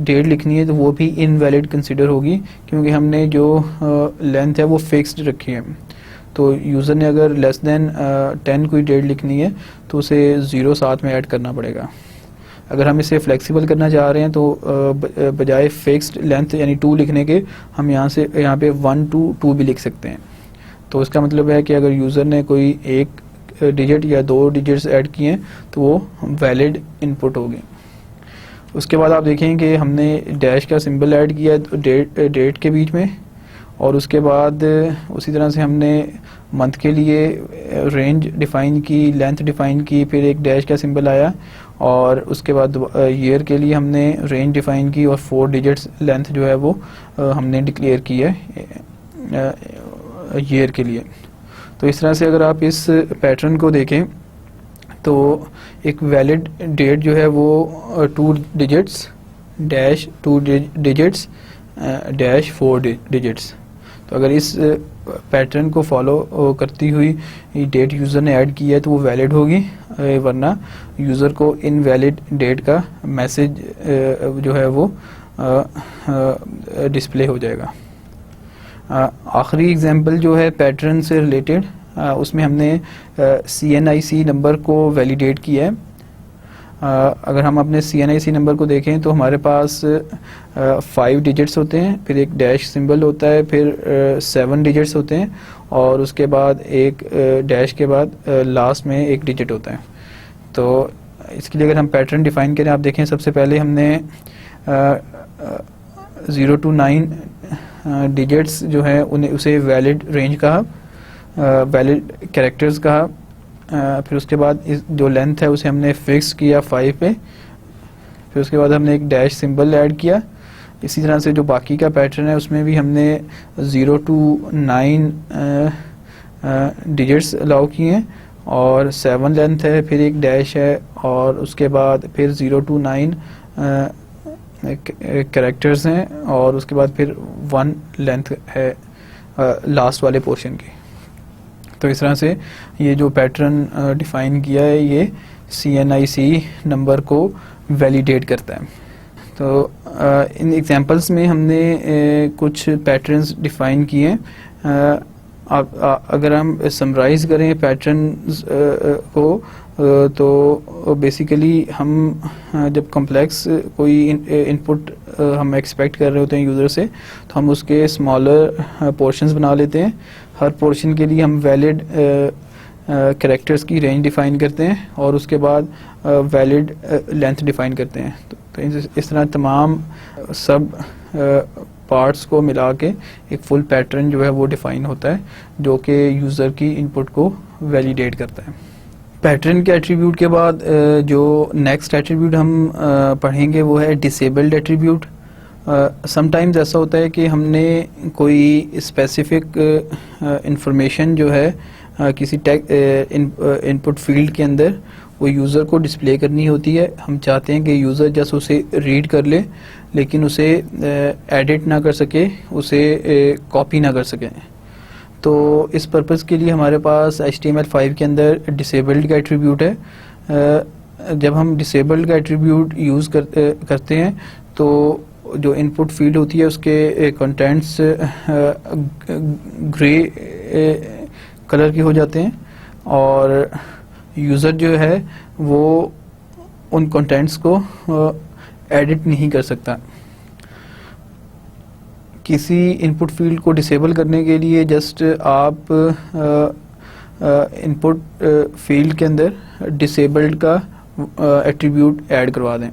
डेट लिखनी है तो वो भी इनवैलिड कंसिडर होगी, क्योंकि हमने जो लेंथ है वो फिक्स्ड रखी है। तो यूज़र ने अगर लेस देन 10 कोई डेट लिखनी है तो उसे 0 साथ में ऐड करना पड़ेगा। अगर हम इसे फ्लेक्सिबल करना चाह रहे हैं तो बजाय फिक्स्ड लेंथ यानी 2 लिखने के हम यहाँ पे 1 to 2 भी लिख सकते हैं। तो इसका मतलब है कि अगर यूज़र ने कोई एक डिजिट या 2 डिजिट्स ऐड किए हैं तो वो वैलिड इनपुट होगी। उसके बाद आप देखें कि हमने डैश का सिंबल ऐड किया है डेट के बीच में, और उसके बाद उसी तरह से हमने मंथ के लिए रेंज डिफ़ाइन की, लेंथ डिफ़ाइन की, फिर एक डैश का सिंबल आया, और उसके बाद ईयर के लिए हमने रेंज डिफ़ाइन की और 4 डिजिट्स लेंथ जो है वो हमने डिक्लेयर की है ईयर के लिए। तो इस तरह से अगर आप इस पैटर्न को देखें तो एक वैलिड डेट जो है वो 2 digits dash 2 digits dash 4 digits. तो अगर इस पैटर्न को फॉलो करती हुई डेट यूज़र ने ऐड की है तो वो वैलिड होगी, वरना यूज़र को इनवैलिड डेट का मैसेज जो है वो डिस्प्ले हो जाएगा। आखिरी एग्जांपल जो है पैटर्न से रिलेटेड, उसमें हमने CNIC नंबर को वैलिडेट किया है। अगर हम अपने CNIC नंबर को देखें तो हमारे पास 5 डिजिट्स होते हैं, फिर एक डैश सिंबल होता है, फिर 7 डिजिट्स होते हैं, और उसके बाद एक डैश के बाद लास्ट में एक डिजिट होता है। तो इसके लिए अगर हम पैटर्न डिफ़ाइन करें, आप देखें सबसे पहले हमने 0 to 9 डिजिट्स जो है उसे वैलिड रेंज कहा, वैलिड कैरेक्टर्स कहा। फिर उसके बाद इस जो लेंथ है उसे हमने फिक्स किया 5 पे, फिर उसके बाद हमने एक डैश सिंबल ऐड किया। इसी तरह से जो बाकी का पैटर्न है उसमें भी हमने 0 to 9 डिजिट्स अलाउ किए हैं, और 7 लेंथ है, फिर एक डैश है, और उसके बाद फिर 0 to 9 कैरेक्टर्स हैं, और उसके बाद फिर 1 लेंथ है लास्ट वाले पोर्शन की। तो इस तरह से ये जो पैटर्न डिफ़ाइन किया है ये CNIC नंबर को वैलिडेट करता है। तो इन एग्जांपल्स में हमने कुछ पैटर्न्स डिफ़ाइन किए हैं। अगर हम समराइज़ करें पैटर्न्स को तो बेसिकली हम जब कॉम्प्लेक्स कोई इनपुट हम एक्सपेक्ट कर रहे होते हैं यूज़र से, तो हम उसके स्मॉलर पोर्शंस बना लेते हैं। हर पोर्शन के लिए हम वैलिड कैरेक्टर्स की रेंज डिफ़ाइन करते हैं और उसके बाद वैलिड लेंथ डिफ़ाइन करते हैं। तो इस तरह तमाम सब पार्ट्स को मिला के एक फुल पैटर्न जो है वो डिफाइन होता है, जो कि यूज़र की इनपुट को वैलिडेट करता है। पैटर्न के एट्रीब्यूट के बाद जो नेक्स्ट एट्रीब्यूट हम पढ़ेंगे वो है डिसेबल्ड एट्रीब्यूट। समटाइम्स ऐसा होता है कि हमने कोई स्पेसिफिक इंफॉर्मेशन जो है किसी इनपुट फील्ड के अंदर वो यूज़र को डिस्प्ले करनी होती है। हम चाहते हैं कि यूज़र जस्ट उसे रीड कर ले, लेकिन उसे एडिट ना कर सके, उसे कॉपी ना कर सके। तो इस पर्पज़ के लिए हमारे पास HTML5 के अंदर डिसेबल्ड का एट्रीब्यूट है। जब हम डिसेबल्ड का एट्रीब्यूट यूज़ करते हैं तो जो इनपुट फील्ड होती है उसके कंटेंट्स ग्रे कलर के हो जाते हैं और यूज़र जो है वो उन कंटेंट्स को एडिट नहीं कर सकता। किसी इनपुट फील्ड को डिसेबल करने के लिए जस्ट आप इनपुट फील्ड के अंदर डिसेबल्ड का एट्रीब्यूट ऐड करवा दें।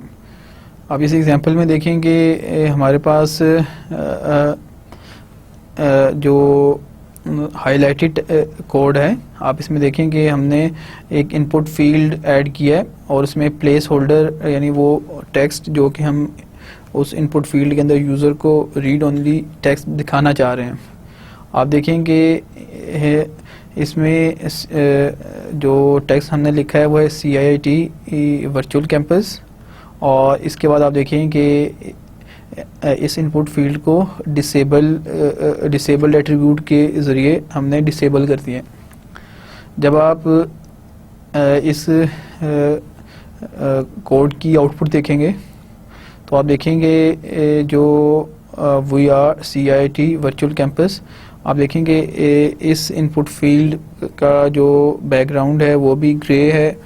आप इस एग्जांपल में देखेंगे हमारे पास जो हाईलाइटेड कोड है, आप इसमें देखेंगे हमने एक इनपुट फील्ड ऐड किया है और उसमें प्लेस होल्डर यानी वो टेक्स्ट जो कि हम उस इनपुट फील्ड के अंदर यूज़र को रीड ओनली टेक्स्ट दिखाना चाह रहे हैं। आप देखेंगे इसमें जो टेक्स्ट हमने लिखा है वो है CIIT वर्चुअल कैंपस, और इसके बाद आप देखेंगे इस इनपुट फील्ड को डिसेबल्ड एट्रीब्यूट के ज़रिए हमने डिसेबल कर दिया। जब आप इस कोड की आउटपुट देखेंगे तो आप देखेंगे जो we are CIIT virtual campus, आप देखेंगे इस इनपुट फील्ड का जो बैकग्राउंड है वो भी ग्रे है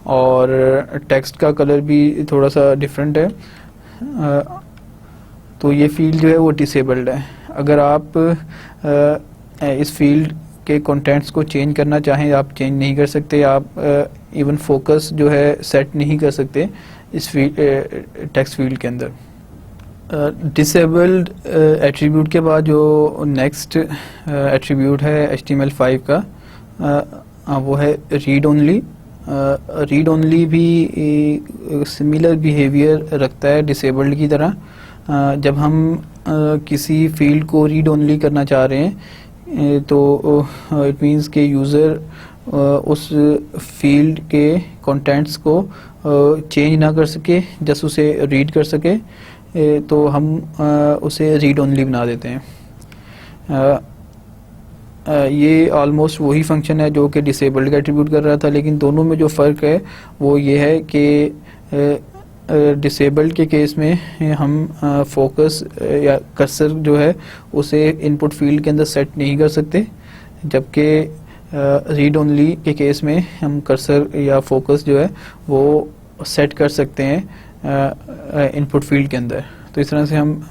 और टेक्स्ट का कलर भी थोड़ा सा डिफरेंट है। तो ये फील्ड जो है वो डिसेबल्ड है। अगर आप इस फील्ड के कंटेंट्स को चेंज करना चाहें आप चेंज नहीं कर सकते, आप इवन फोकस जो है सेट नहीं कर सकते इस टेक्स्ट फील्ड के अंदर। डिसेबल्ड एट्रीब्यूट के बाद जो नेक्स्ट एट्रीब्यूट है HTML5 का वो है रीड ओनली। रीड ओनली भी सिमिलर बिहेवियर रखता है डिसेबल्ड की तरह। जब हम किसी फील्ड को रीड ओनली करना चाह रहे हैं तो इट मीन्स के यूज़र उस फील्ड के कंटेंट्स को चेंज ना कर सके, जस्ट उसे रीड कर सके, तो हम उसे रीड ओनली बना देते हैं। ये ऑलमोस्ट वही फंक्शन है जो कि डिसेबल्ड का एट्रीब्यूट कर रहा था, लेकिन दोनों में जो फ़र्क है वो ये है कि डिसेबल्ड के केस में हम फोकस या कर्सर जो है उसे इनपुट फील्ड के अंदर सेट नहीं कर सकते, जबकि रीड ओनली के केस में हम कर्सर या फोकस जो है वो सेट कर सकते हैं इनपुट फील्ड के अंदर। तो इस तरह से हम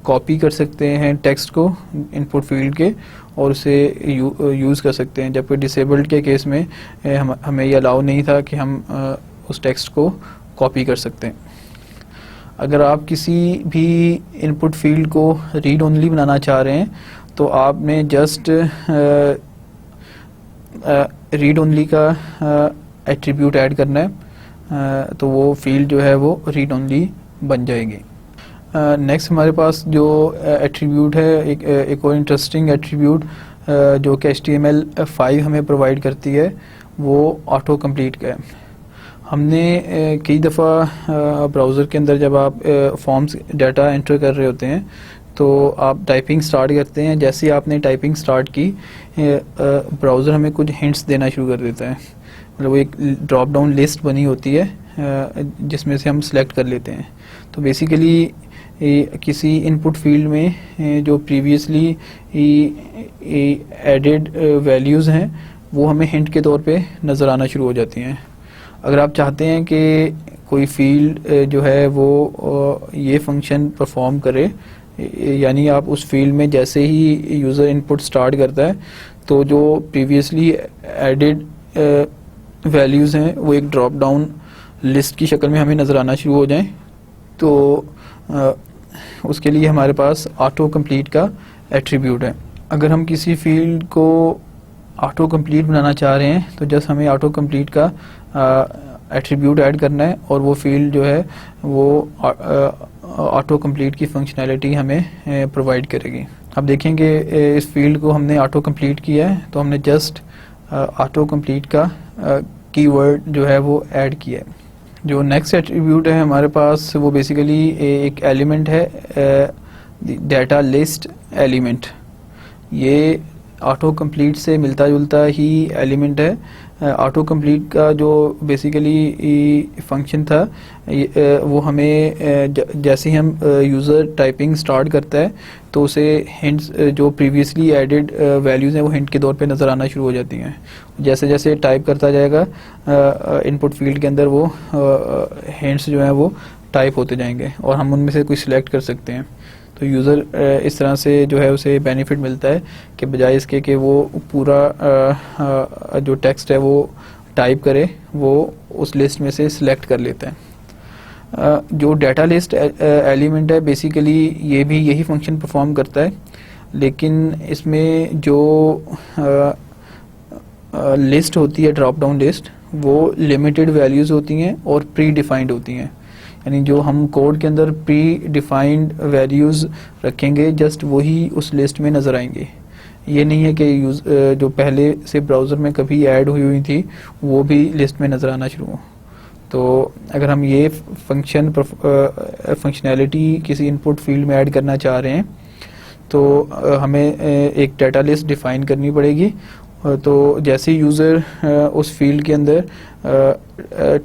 कॉपी कर सकते हैं टेक्स्ट को इनपुट फील्ड के और उसे यूज़ कर सकते हैं, जबकि डिसेबल्ड के केस में हमें ये अलाउ नहीं था कि हम उस टेक्स्ट को कॉपी कर सकते हैं। अगर आप किसी भी इनपुट फील्ड को रीड ओनली बनाना चाह रहे हैं तो आपने जस्ट रीड ओनली का एट्रीब्यूट ऐड करना है, तो वो फील्ड जो है वो रीड ओनली बन जाएगी। नेक्स्ट हमारे पास जो एट्रीब्यूट है एक और इंटरेस्टिंग एट्रीब्यूट जो कि HTML5 हमें प्रोवाइड करती है वो ऑटो कंप्लीट का है। हमने कई दफ़ा ब्राउज़र के अंदर जब आप फॉर्म्स डाटा एंटर कर रहे होते हैं तो आप टाइपिंग स्टार्ट करते हैं। जैसे ही आपने टाइपिंग स्टार्ट की ब्राउज़र हमें कुछ हिंट्स देना शुरू कर देता है, मतलब वो एक ड्रॉप डाउन लिस्ट बनी होती है जिसमें से हम सिलेक्ट कर लेते हैं। तो बेसिकली किसी इनपुट फील्ड में जो प्रीवियसली एडेड वैल्यूज़ हैं वो हमें हिंट के तौर पे नज़र आना शुरू हो जाती हैं। अगर आप चाहते हैं कि कोई फील्ड जो है वो ये फंक्शन परफॉर्म करे, यानी आप उस फील्ड में जैसे ही यूज़र इनपुट स्टार्ट करता है तो जो प्रीवियसली एडेड वैल्यूज़ हैं वो एक ड्रॉप डाउन लिस्ट की शक्ल में हमें नज़र आना शुरू हो जाएं, तो उसके लिए हमारे पास ऑटो कंप्लीट का एट्रीब्यूट है। अगर हम किसी फील्ड को ऑटो कंप्लीट बनाना चाह रहे हैं तो जस्ट हमें ऑटो कंप्लीट का एट्रीब्यूट ऐड करना है और वो फील्ड जो है वो ऑटो कंप्लीट की फंक्शनैलिटी हमें प्रोवाइड करेगी। अब देखेंगे इस फील्ड को हमने ऑटो कंप्लीट किया है तो हमने जस्ट ऑटो कंप्लीट का कीवर्ड जो है वो ऐड किया है। जो नेक्स्ट एट्रीब्यूट है हमारे पास वो बेसिकली एक एलिमेंट है, डाटा लिस्ट एलिमेंट। ये ऑटो कंप्लीट से मिलता जुलता ही एलिमेंट है। ऑटो कंप्लीट का जो बेसिकली फंक्शन था वो हमें जैसे ही हम यूज़र टाइपिंग स्टार्ट करता है तो उसे हिंट्स जो प्रीवियसली एडेड वैल्यूज़ हैं वो हिंट के तौर पे नज़र आना शुरू हो जाती हैं। जैसे जैसे टाइप करता जाएगा इनपुट फील्ड के अंदर वो हिंट्स जो हैं वो टाइप होते जाएंगे और हम उनमें से कोई सिलेक्ट कर सकते हैं। तो यूज़र इस तरह से जो है उसे बेनिफिट मिलता है कि बजाय इसके कि वो पूरा जो टेक्स्ट है वो टाइप करे, वो उस लिस्ट में से सिलेक्ट कर लेता है। जो डाटा लिस्ट एलिमेंट है बेसिकली ये भी यही फंक्शन परफॉर्म करता है, लेकिन इसमें जो लिस्ट होती है ड्रॉप डाउन लिस्ट वो लिमिटेड वैल्यूज़ होती हैं और प्री डिफाइंड होती हैं। यानी जो हम कोड के अंदर प्री डिफाइंड वैल्यूज़ रखेंगे जस्ट वही उस लिस्ट में नज़र आएंगे। ये नहीं है कि जो पहले से ब्राउज़र में कभी ऐड हुई थी वो भी लिस्ट में नज़र आना शुरू हो। तो अगर हम ये फंक्शनैलिटी किसी इनपुट फील्ड में ऐड करना चाह रहे हैं तो हमें एक डाटा लिस्ट डिफ़ाइन करनी पड़ेगी। तो जैसे ही यूज़र उस फील्ड के अंदर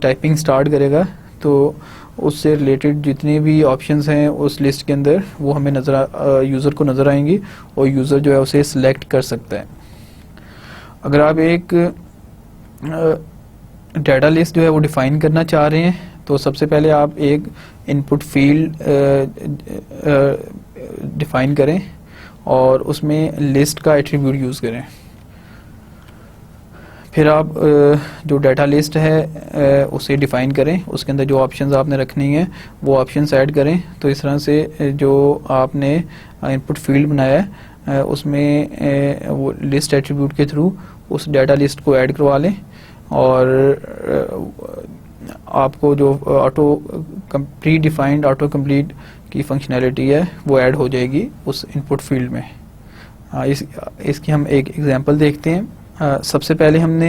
टाइपिंग स्टार्ट करेगा तो उससे रिलेटेड जितने भी ऑप्शंस हैं उस लिस्ट के अंदर वो हमें यूज़र को नज़र आएंगी और यूज़र जो है उसे सिलेक्ट कर सकता है। अगर आप एक डाटा लिस्ट जो है वो डिफ़ाइन करना चाह रहे हैं तो सबसे पहले आप एक इनपुट फील्ड डिफ़ाइन करें और उसमें लिस्ट का एट्रीब्यूट यूज़ करें। फिर आप जो डाटा लिस्ट है उसे डिफ़ाइन करें, उसके अंदर जो ऑप्शंस आपने रखनी है वो ऑप्शंस ऐड करें। तो इस तरह से जो आपने इनपुट फील्ड बनाया है उसमें वो लिस्ट एट्रीब्यूट के थ्रू उस डाटा लिस्ट को ऐड करवा लें और आपको जो प्री डिफाइंड ऑटो कंप्लीट की फंक्शनैलिटी है वो ऐड हो जाएगी उस इनपुट फील्ड में। इसकी हम एक एग्जांपल देखते हैं। सबसे पहले हमने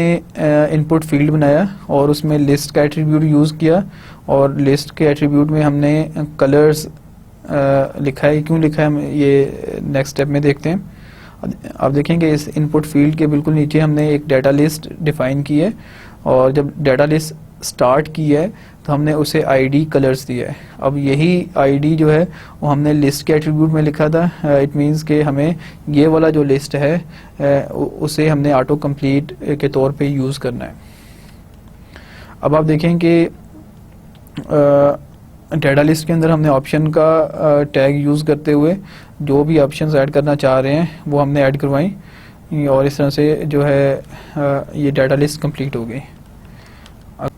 इनपुट फील्ड बनाया और उसमें लिस्ट का एट्रीब्यूट यूज़ किया और लिस्ट के एट्रीब्यूट में हमने कलर्स लिखा है। क्यों लिखा है हम ये नेक्स्ट स्टेप में देखते हैं। आप देखेंगे इस इनपुट फील्ड के बिल्कुल नीचे हमने एक डाटा लिस्ट डिफ़ाइन की है और जब डाटा लिस्ट स्टार्ट की है तो हमने उसे आईडी कलर्स दिया है। अब यही आईडी जो है वो हमने लिस्ट के एट्रीब्यूट में लिखा था। इट मींस कि हमें ये वाला जो लिस्ट है उसे हमने ऑटो कंप्लीट के तौर पे यूज़ करना है। अब आप देखें कि डाटा लिस्ट के अंदर हमने ऑप्शन का टैग यूज़ करते हुए जो भी ऑप्शंस ऐड करना चाह रहे हैं वो हमने ऐड करवाई और इस तरह से जो है ये डाटा लिस्ट कंप्लीट हो गई।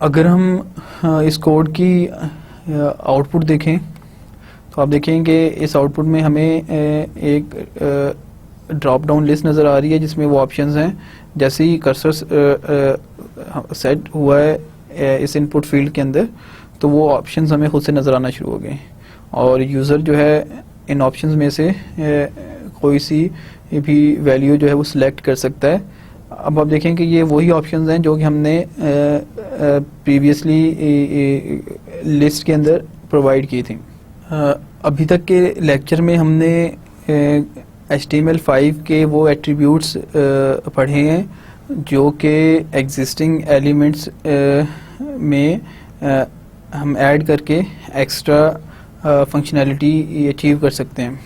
अगर हम इस कोड की आउटपुट देखें तो आप देखेंगे इस आउटपुट में हमें एक ड्रॉप डाउन लिस्ट नज़र आ रही है जिसमें वो ऑप्शंस हैं। जैसे ही कर्सर सेट हुआ है इस इनपुट फील्ड के अंदर तो वो ऑप्शंस हमें खुद से नज़र आना शुरू हो गए और यूज़र जो है इन ऑप्शंस में से कोई सी भी वैल्यू जो है वो सिलेक्ट कर सकता है। अब आप देखें कि ये वही ऑप्शंस हैं जो कि हमने प्रीवियसली लिस्ट के अंदर प्रोवाइड की थी। अभी तक के लेक्चर में हमने HTML5 के वो एट्रीब्यूट्स पढ़े हैं जो कि एग्जिस्टिंग एलिमेंट्स में हम ऐड करके एक्स्ट्रा फंक्शनैलिटी अचीव कर सकते हैं।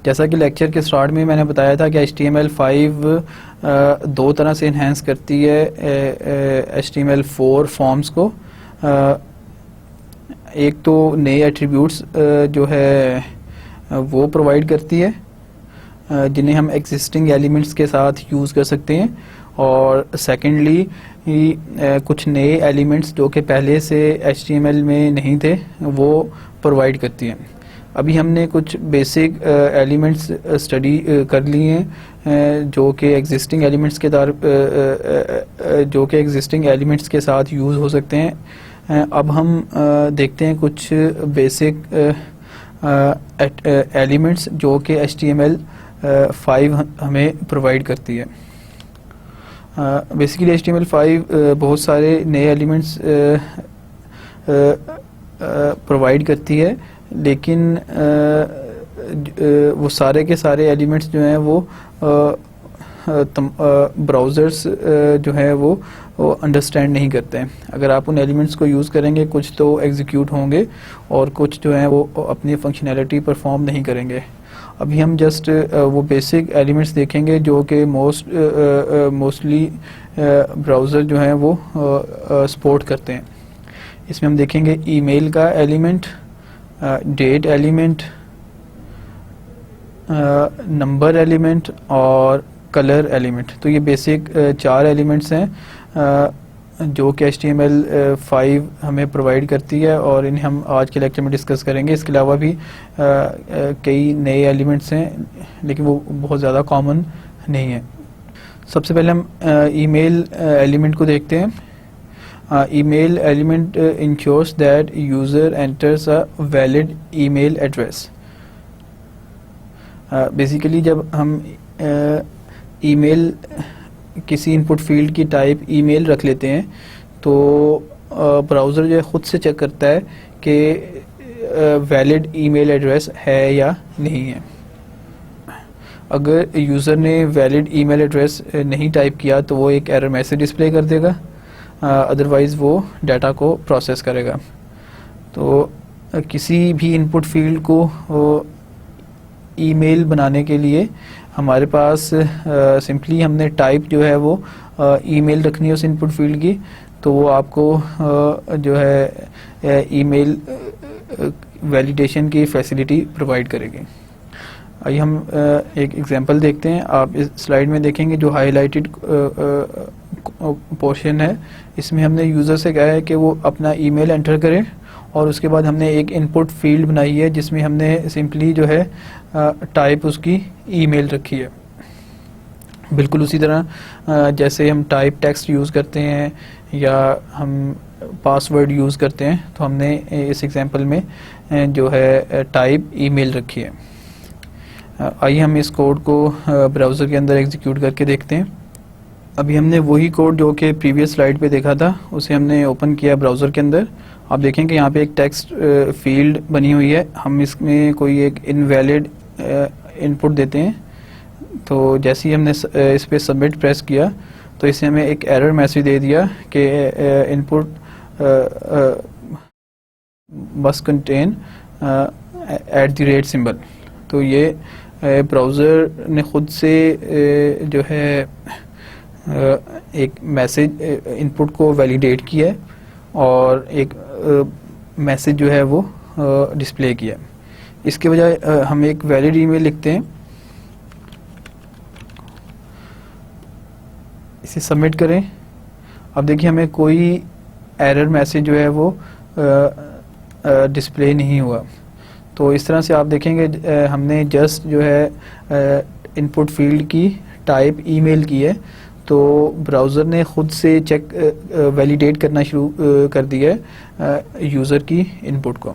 जैसा कि लेक्चर के स्टार्ट में मैंने बताया था कि HTML5 दो तरह से इन्हेंस करती है HTML4 फॉर्म्स को। एक तो नए एट्रीब्यूट्स जो है वो प्रोवाइड करती है जिन्हें हम एग्जिस्टिंग एलिमेंट्स के साथ यूज़ कर सकते हैं और सेकेंडली कुछ नए एलिमेंट्स जो कि पहले से HTML में नहीं थे वो प्रोवाइड करती है। अभी हमने कुछ बेसिक एलिमेंट्स स्टडी कर लिए हैं जो कि एग्जिस्टिंग एलिमेंट्स के साथ यूज़ हो सकते हैं। अब हम देखते हैं कुछ बेसिक एलिमेंट्स जो कि HTML5 हमें प्रोवाइड करती है। बेसिकली HTML5 बहुत सारे नए एलिमेंट्स प्रोवाइड करती है, लेकिन वो सारे के सारे एलिमेंट्स जो हैं वो ब्राउज़र्स जो है वो अंडरस्टैंड नहीं करते हैं। अगर आप उन एलिमेंट्स को यूज़ करेंगे, कुछ तो एग्जीक्यूट होंगे और कुछ जो हैं वो अपनी फंक्शनैलिटी परफॉर्म नहीं करेंगे। अभी हम जस्ट वो बेसिक एलिमेंट्स देखेंगे जो कि मोस्टली ब्राउज़र जो हैं वो सपोर्ट करते हैं। इसमें हम देखेंगे ईमेल का element, date element, number element और कलर एलिमेंट। तो ये बेसिक 4 एलिमेंट्स हैं जो कि HTML5 हमें प्रोवाइड करती है और इन्हें हम आज के लेक्चर में डिस्कस करेंगे। इसके अलावा भी कई नए एलिमेंट्स हैं, लेकिन वो बहुत ज़्यादा कॉमन नहीं है। सबसे पहले हम ईमेल एलिमेंट को देखते हैं। Email element ensures that user enters a valid email address. Basically जब हम ईमेल किसी इनपुट फील्ड की टाइप ईमेल रख लेते हैं तो ब्राउज़र जो है ख़ुद से चेक करता है कि वैलिड ईमेल एड्रेस है या नहीं है। अगर यूज़र ने वैलिड ईमेल एड्रेस नहीं टाइप किया तो वो एक एरर मैसेज डिस्प्ले कर देगा, अदरवाइज़ वो डाटा को प्रोसेस करेगा। तो किसी भी इनपुट फील्ड को ईमेल बनाने के लिए हमारे पास सिंपली हमने टाइप जो है वो ईमेल रखनी है उस इनपुट फील्ड की, तो वो आपको जो है ईमेल वैलिडेशन की फैसिलिटी प्रोवाइड करेगी। आइए हम एक एग्जांपल देखते हैं। आप इस स्लाइड में देखेंगे जो हाईलाइटेड पोर्शन है, इसमें हमने यूज़र से कहा है कि वो अपना ईमेल एंटर करे और उसके बाद हमने एक इनपुट फील्ड बनाई है जिसमें हमने सिंपली जो है टाइप उसकी ईमेल रखी है। बिल्कुल उसी तरह जैसे हम टाइप टेक्स्ट यूज़ करते हैं या हम पासवर्ड यूज़ करते हैं, तो हमने इस एग्जांपल में जो है टाइप ईमेल रखी है। आइए हम इस कोड को ब्राउज़र के अंदर एग्जीक्यूट करके देखते हैं। अभी हमने वही कोड जो कि प्रीवियस स्लाइड पे देखा था उसे हमने ओपन किया ब्राउज़र के अंदर। आप देखें कि यहाँ पे एक टेक्स्ट फील्ड बनी हुई है, हम इसमें कोई एक इनवैलिड इनपुट देते हैं। तो जैसे ही हमने इस पर सबमिट प्रेस किया तो इससे हमें एक एरर मैसेज दे दिया कि इनपुट मस्ट कंटेन @ सिंबल। तो ये ब्राउज़र ने ख़ुद से जो है एक मैसेज इनपुट को वैलिडेट किया है और एक मैसेज जो है वो डिस्प्ले किया। इसके बजाय हम एक वैलिड ईमेल लिखते हैं, इसे सबमिट करें। अब देखिए हमें कोई एरर मैसेज जो है वो डिस्प्ले नहीं हुआ। तो इस तरह से आप देखेंगे हमने जस्ट जो है इनपुट फील्ड की टाइप ईमेल की है, तो ब्राउज़र ने ख़ुद से चेक वैलिडेट करना शुरू कर दिया है यूज़र की इनपुट को।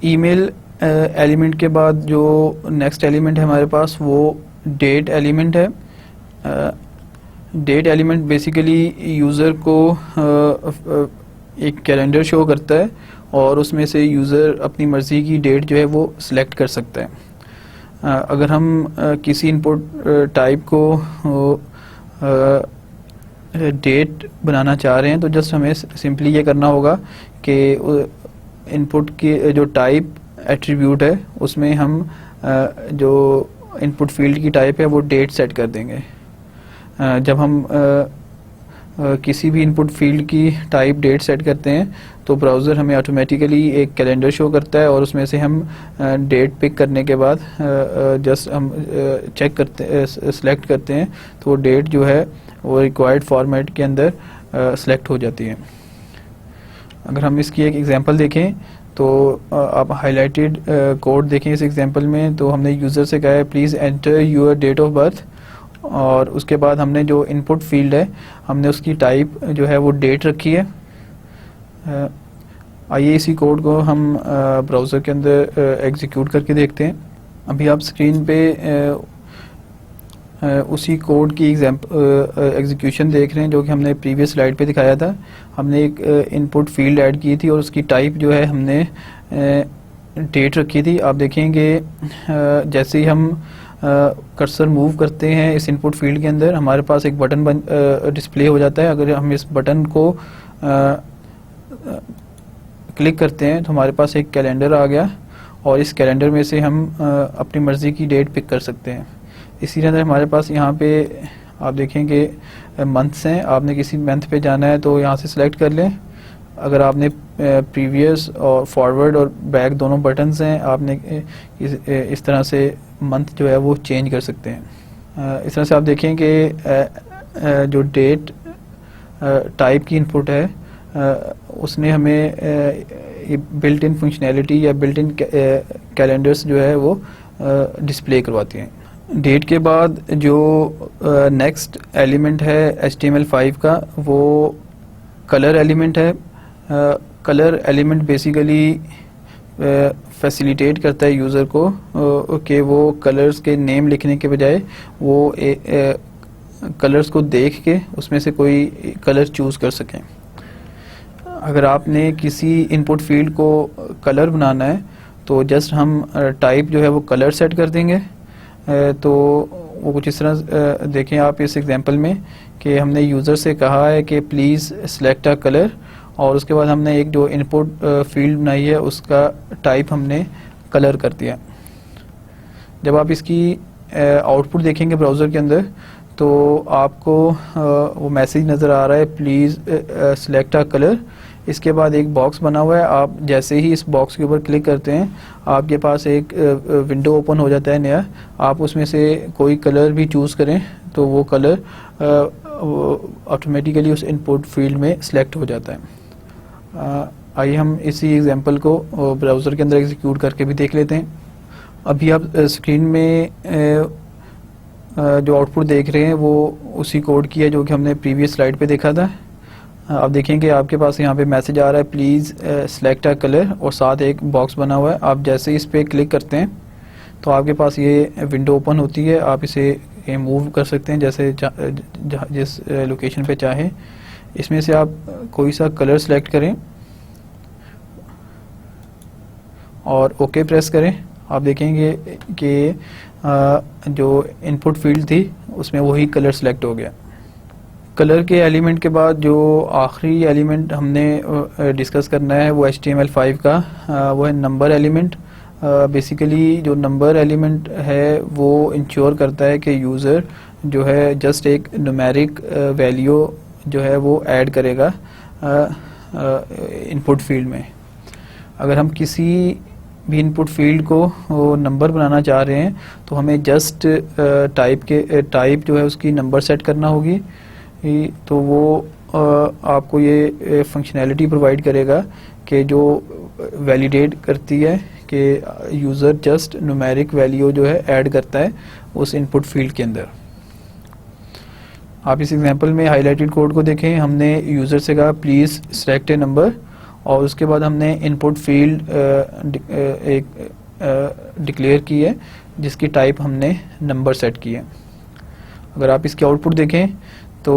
ईमेल एलिमेंट के बाद जो नेक्स्ट एलिमेंट है हमारे पास वो डेट एलिमेंट है। डेट एलिमेंट बेसिकली यूज़र को एक कैलेंडर शो करता है और उसमें से यूज़र अपनी मर्ज़ी की डेट जो है वो सिलेक्ट कर सकता है। अगर हम किसी इनपुट टाइप को डेट बनाना चाह रहे हैं तो जस्ट हमें सिंपली ये करना होगा कि इनपुट की जो टाइप एट्रीब्यूट है उसमें हम जो इनपुट फील्ड की टाइप है वो डेट सेट कर देंगे। जब हम किसी भी इनपुट फील्ड की टाइप डेट सेट करते हैं तो ब्राउज़र हमें ऑटोमेटिकली एक कैलेंडर शो करता है और उसमें से हम डेट पिक करने के बाद जस्ट हम चेक करते सेलेक्ट करते हैं तो वो डेट जो है वो रिक्वायर्ड फॉर्मेट के अंदर सेलेक्ट हो जाती है। अगर हम इसकी एक एग्जांपल देखें तो आप हाईलाइटेड कोड देखें इस एग्जांपल में, तो हमने यूज़र से कहा है please enter your date of birth, और उसके बाद हमने जो इनपुट फील्ड है हमने उसकी टाइप जो है वो डेट रखी है। आइए इसी कोड को हम ब्राउज़र के अंदर एग्जीक्यूट करके देखते हैं। अभी आप स्क्रीन पे उसी कोड की एग्जीक्यूशन देख रहे हैं जो कि हमने प्रीवियस स्लाइड पे दिखाया था। हमने एक इनपुट फील्ड ऐड की थी और उसकी टाइप जो है हमने डेट रखी थी। आप देखेंगे जैसे ही हम कर्सर मूव करते हैं इस इनपुट फील्ड के अंदर, हमारे पास एक बटन डिस्प्ले हो जाता है। अगर हम इस बटन को क्लिक करते हैं तो हमारे पास एक कैलेंडर आ गया, और इस कैलेंडर में से हम अपनी मर्ज़ी की डेट पिक कर सकते हैं। इसी तरह हमारे पास यहाँ पे आप देखेंगे मंथ्स हैं। आपने किसी मंथ पे जाना है तो यहाँ से सिलेक्ट कर लें। अगर आपने प्रीवियस और फॉरवर्ड और बैक दोनों बटन्स हैं, आपने इस तरह से मंथ जो है वो चेंज कर सकते हैं। इस तरह से आप देखें कि जो डेट टाइप की इनपुट है उसने हमें बिल्ट इन फंक्शनैलिटी या बिल्ट इन कैलेंडर्स जो है वो डिस्प्ले करवाती हैं। डेट के बाद जो नेक्स्ट एलिमेंट है HTML5 का वो कलर एलिमेंट है। कलर एलिमेंट बेसिकली फैसिलिटेट करता है यूज़र को कि वो कलर्स के नेम लिखने के बजाय वो कलर्स को देख के उसमें से कोई कलर चूज़ कर सकें। अगर आपने किसी इनपुट फील्ड को कलर बनाना है तो जस्ट हम टाइप जो है वो कलर सेट कर देंगे। तो वो कुछ इस तरह देखें आप इस एग्जांपल में कि हमने यूज़र से कहा है कि प्लीज़ सिलेक्ट अ कलर, और उसके बाद हमने एक जो इनपुट फील्ड बनाई है उसका टाइप हमने कलर कर दिया। जब आप इसकी आउटपुट देखेंगे ब्राउज़र के अंदर तो आपको वो मैसेज नज़र आ रहा है प्लीज़ सिलेक्ट अ कलर। इसके बाद एक बॉक्स बना हुआ है। आप जैसे ही इस बॉक्स के ऊपर क्लिक करते हैं आपके पास एक विंडो ओपन हो जाता है नया। आप उसमें से कोई कलर भी चूज़ करें तो वो कलर ऑटोमेटिकली उस इनपुट फील्ड में सिलेक्ट हो जाता है। आइए हम इसी एग्जांपल को ब्राउज़र के अंदर एग्जीक्यूट करके भी देख लेते हैं। अभी आप स्क्रीन में जो आउटपुट देख रहे हैं वो उसी कोड की है जो कि हमने प्रीवियस स्लाइड पे देखा था। आप देखेंगे आपके पास यहाँ पे मैसेज आ रहा है प्लीज़ सिलेक्ट अ कलर, और साथ एक बॉक्स बना हुआ है। आप जैसे ही इस पर क्लिक करते हैं तो आपके पास ये विंडो ओपन होती है। आप इसे मूव कर सकते हैं जैसे जिस लोकेशन पे चाहें। इसमें से आप कोई सा कलर सेलेक्ट करें और ओके प्रेस करें। आप देखेंगे कि जो इनपुट फील्ड थी उसमें वही कलर सेलेक्ट हो गया। कलर के एलिमेंट के बाद जो आखिरी एलिमेंट हमने डिस्कस करना है वो HTML5 का वो है नंबर एलिमेंट। बेसिकली जो नंबर एलिमेंट है वो इंश्योर करता है कि यूज़र जो है जस्ट एक न्यूमेरिक वैल्यू जो है वो ऐड करेगा इनपुट फील्ड में। अगर हम किसी भी इनपुट फील्ड को नंबर बनाना चाह रहे हैं तो हमें जस्ट टाइप जो है उसकी नंबर सेट करना होगी। तो वो आपको ये फंक्शनैलिटी प्रोवाइड करेगा कि जो वैलिडेट करती है कि यूज़र जस्ट न्यूमेरिक वैल्यू जो है ऐड करता है उस इनपुट फील्ड के अंदर। आप इस एग्जांपल में हाईलाइटेड कोड को देखें। हमने यूज़र से कहा प्लीज़ सिलेक्ट ए नंबर, और उसके बाद हमने इनपुट फील्ड एक डिक्लेयर की है जिसकी टाइप हमने नंबर सेट की है। अगर आप इसकी आउटपुट देखें तो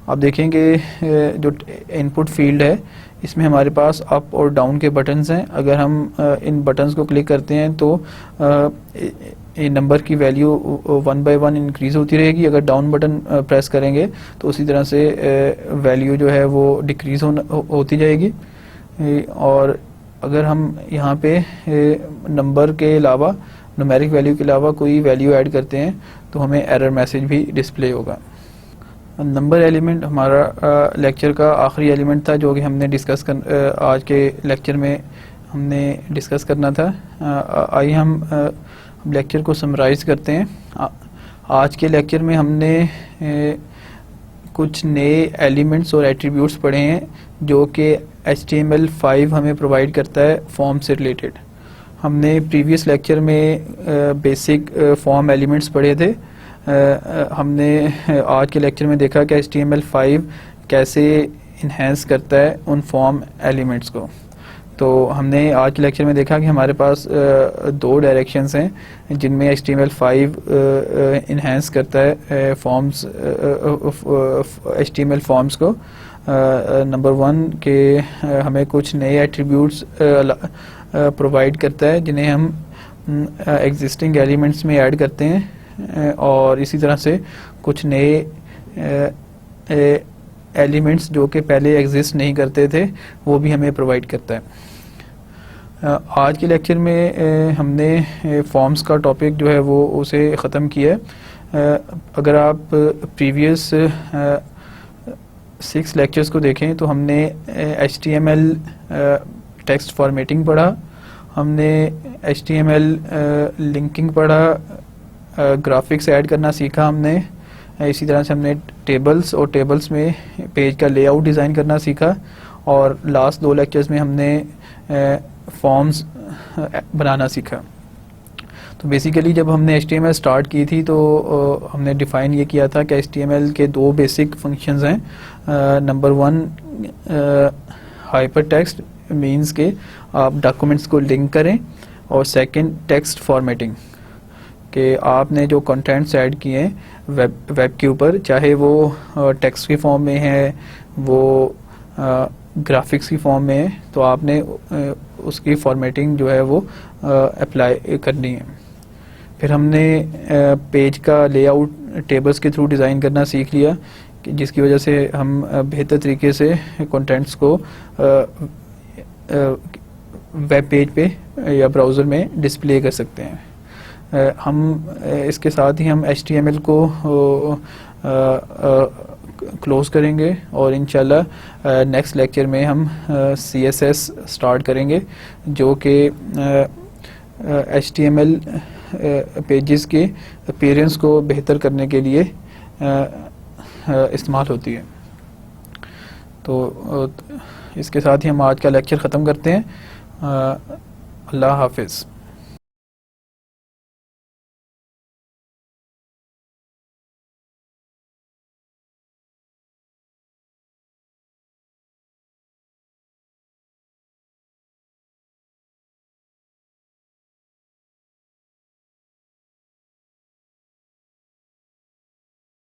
आप देखेंगे जो इनपुट फील्ड है इसमें हमारे पास अप और डाउन के बटन्स हैं। अगर हम इन बटन्स को क्लिक करते हैं तो नंबर की वैल्यू 1 बाय 1 इंक्रीज होती रहेगी। अगर डाउन बटन प्रेस करेंगे तो उसी तरह से वैल्यू जो है वो डिक्रीज होती जाएगी। और अगर हम यहाँ पे नंबर के अलावा न्यूमेरिक वैल्यू के अलावा कोई वैल्यू ऐड करते हैं तो हमें एरर मैसेज भी डिस्प्ले होगा। नंबर एलिमेंट हमारा लेक्चर का आखिरी एलिमेंट था जो कि हमने आज के लेक्चर में हमने डिस्कस करना था। आइए हम लेक्चर को समराइज़ करते हैं। आज के लेक्चर में हमने कुछ नए एलिमेंट्स और एट्रीब्यूट्स पढ़े हैं जो कि HTML5 हमें प्रोवाइड करता है फॉर्म से रिलेटेड। हमने प्रीवियस लेक्चर में बेसिक फॉर्म एलिमेंट्स पढ़े थे। हमने आज के लेक्चर में देखा कि HTML5 कैसे इन्हेंस करता है उन फॉर्म एलिमेंट्स को। तो हमने आज के लेक्चर में देखा कि हमारे पास दो डायरेक्शंस हैं जिनमें HTML5 इन्हेंस करता है फॉर्म्स, HTML फॉर्म्स को। नंबर 1 के हमें कुछ नए एट्रीब्यूट्स प्रोवाइड करता है जिन्हें हम एग्जिस्टिंग एलिमेंट्स में ऐड करते हैं, और इसी तरह से कुछ नए एलिमेंट्स जो कि पहले एग्जिस्ट नहीं करते थे वो भी हमें प्रोवाइड करता है। आज के लेक्चर में हमने फॉर्म्स का टॉपिक जो है वो उसे ख़त्म किया है। अगर आप प्रीवियस 6 लेक्चर्स को देखें तो हमने HTML टेक्स्ट फॉर्मेटिंग पढ़ा, हमने HTML लिंकिंग पढ़ा, ग्राफिक्स ऐड करना सीखा हमने। इसी तरह से हमने टेबल्स और टेबल्स में पेज का लेआउट डिज़ाइन करना सीखा, और लास्ट 2 लेक्चर्स में हमने फॉर्म्स बनाना सीखा। तो बेसिकली जब हमने HTML स्टार्ट की थी तो हमने डिफ़ाइन ये किया था कि HTML के 2 बेसिक फंक्शंस हैं। नंबर 1 हाइपर टेक्स्ट मीन्स के आप डॉक्यूमेंट्स को लिंक करें, और सेकंड टेक्स्ट फॉर्मेटिंग कि आपने जो कंटेंट्स ऐड किए हैं वेब के ऊपर, चाहे वो टेक्स्ट की फॉर्म में है, वो ग्राफिक्स की फॉर्म में है, तो आपने उसकी फॉर्मेटिंग जो है वो अप्लाई करनी है। फिर हमने पेज का लेआउट टेबल्स के थ्रू डिज़ाइन करना सीख लिया, कि जिसकी वजह से हम बेहतर तरीके से कंटेंट्स को वेब पेज पे या ब्राउज़र में डिस्प्ले कर सकते हैं। हम इसके साथ ही हम HTML को क्लोज करेंगे, और इंशाल्लाह नेक्स्ट लेक्चर में हम CSS स्टार्ट करेंगे, जो कि HTML पेजेस के अपीयरेंस को बेहतर करने के लिए इस्तेमाल होती है। तो इसके साथ ही हम आज का लेक्चर ख़त्म करते हैं। अल्लाह हाफिज़।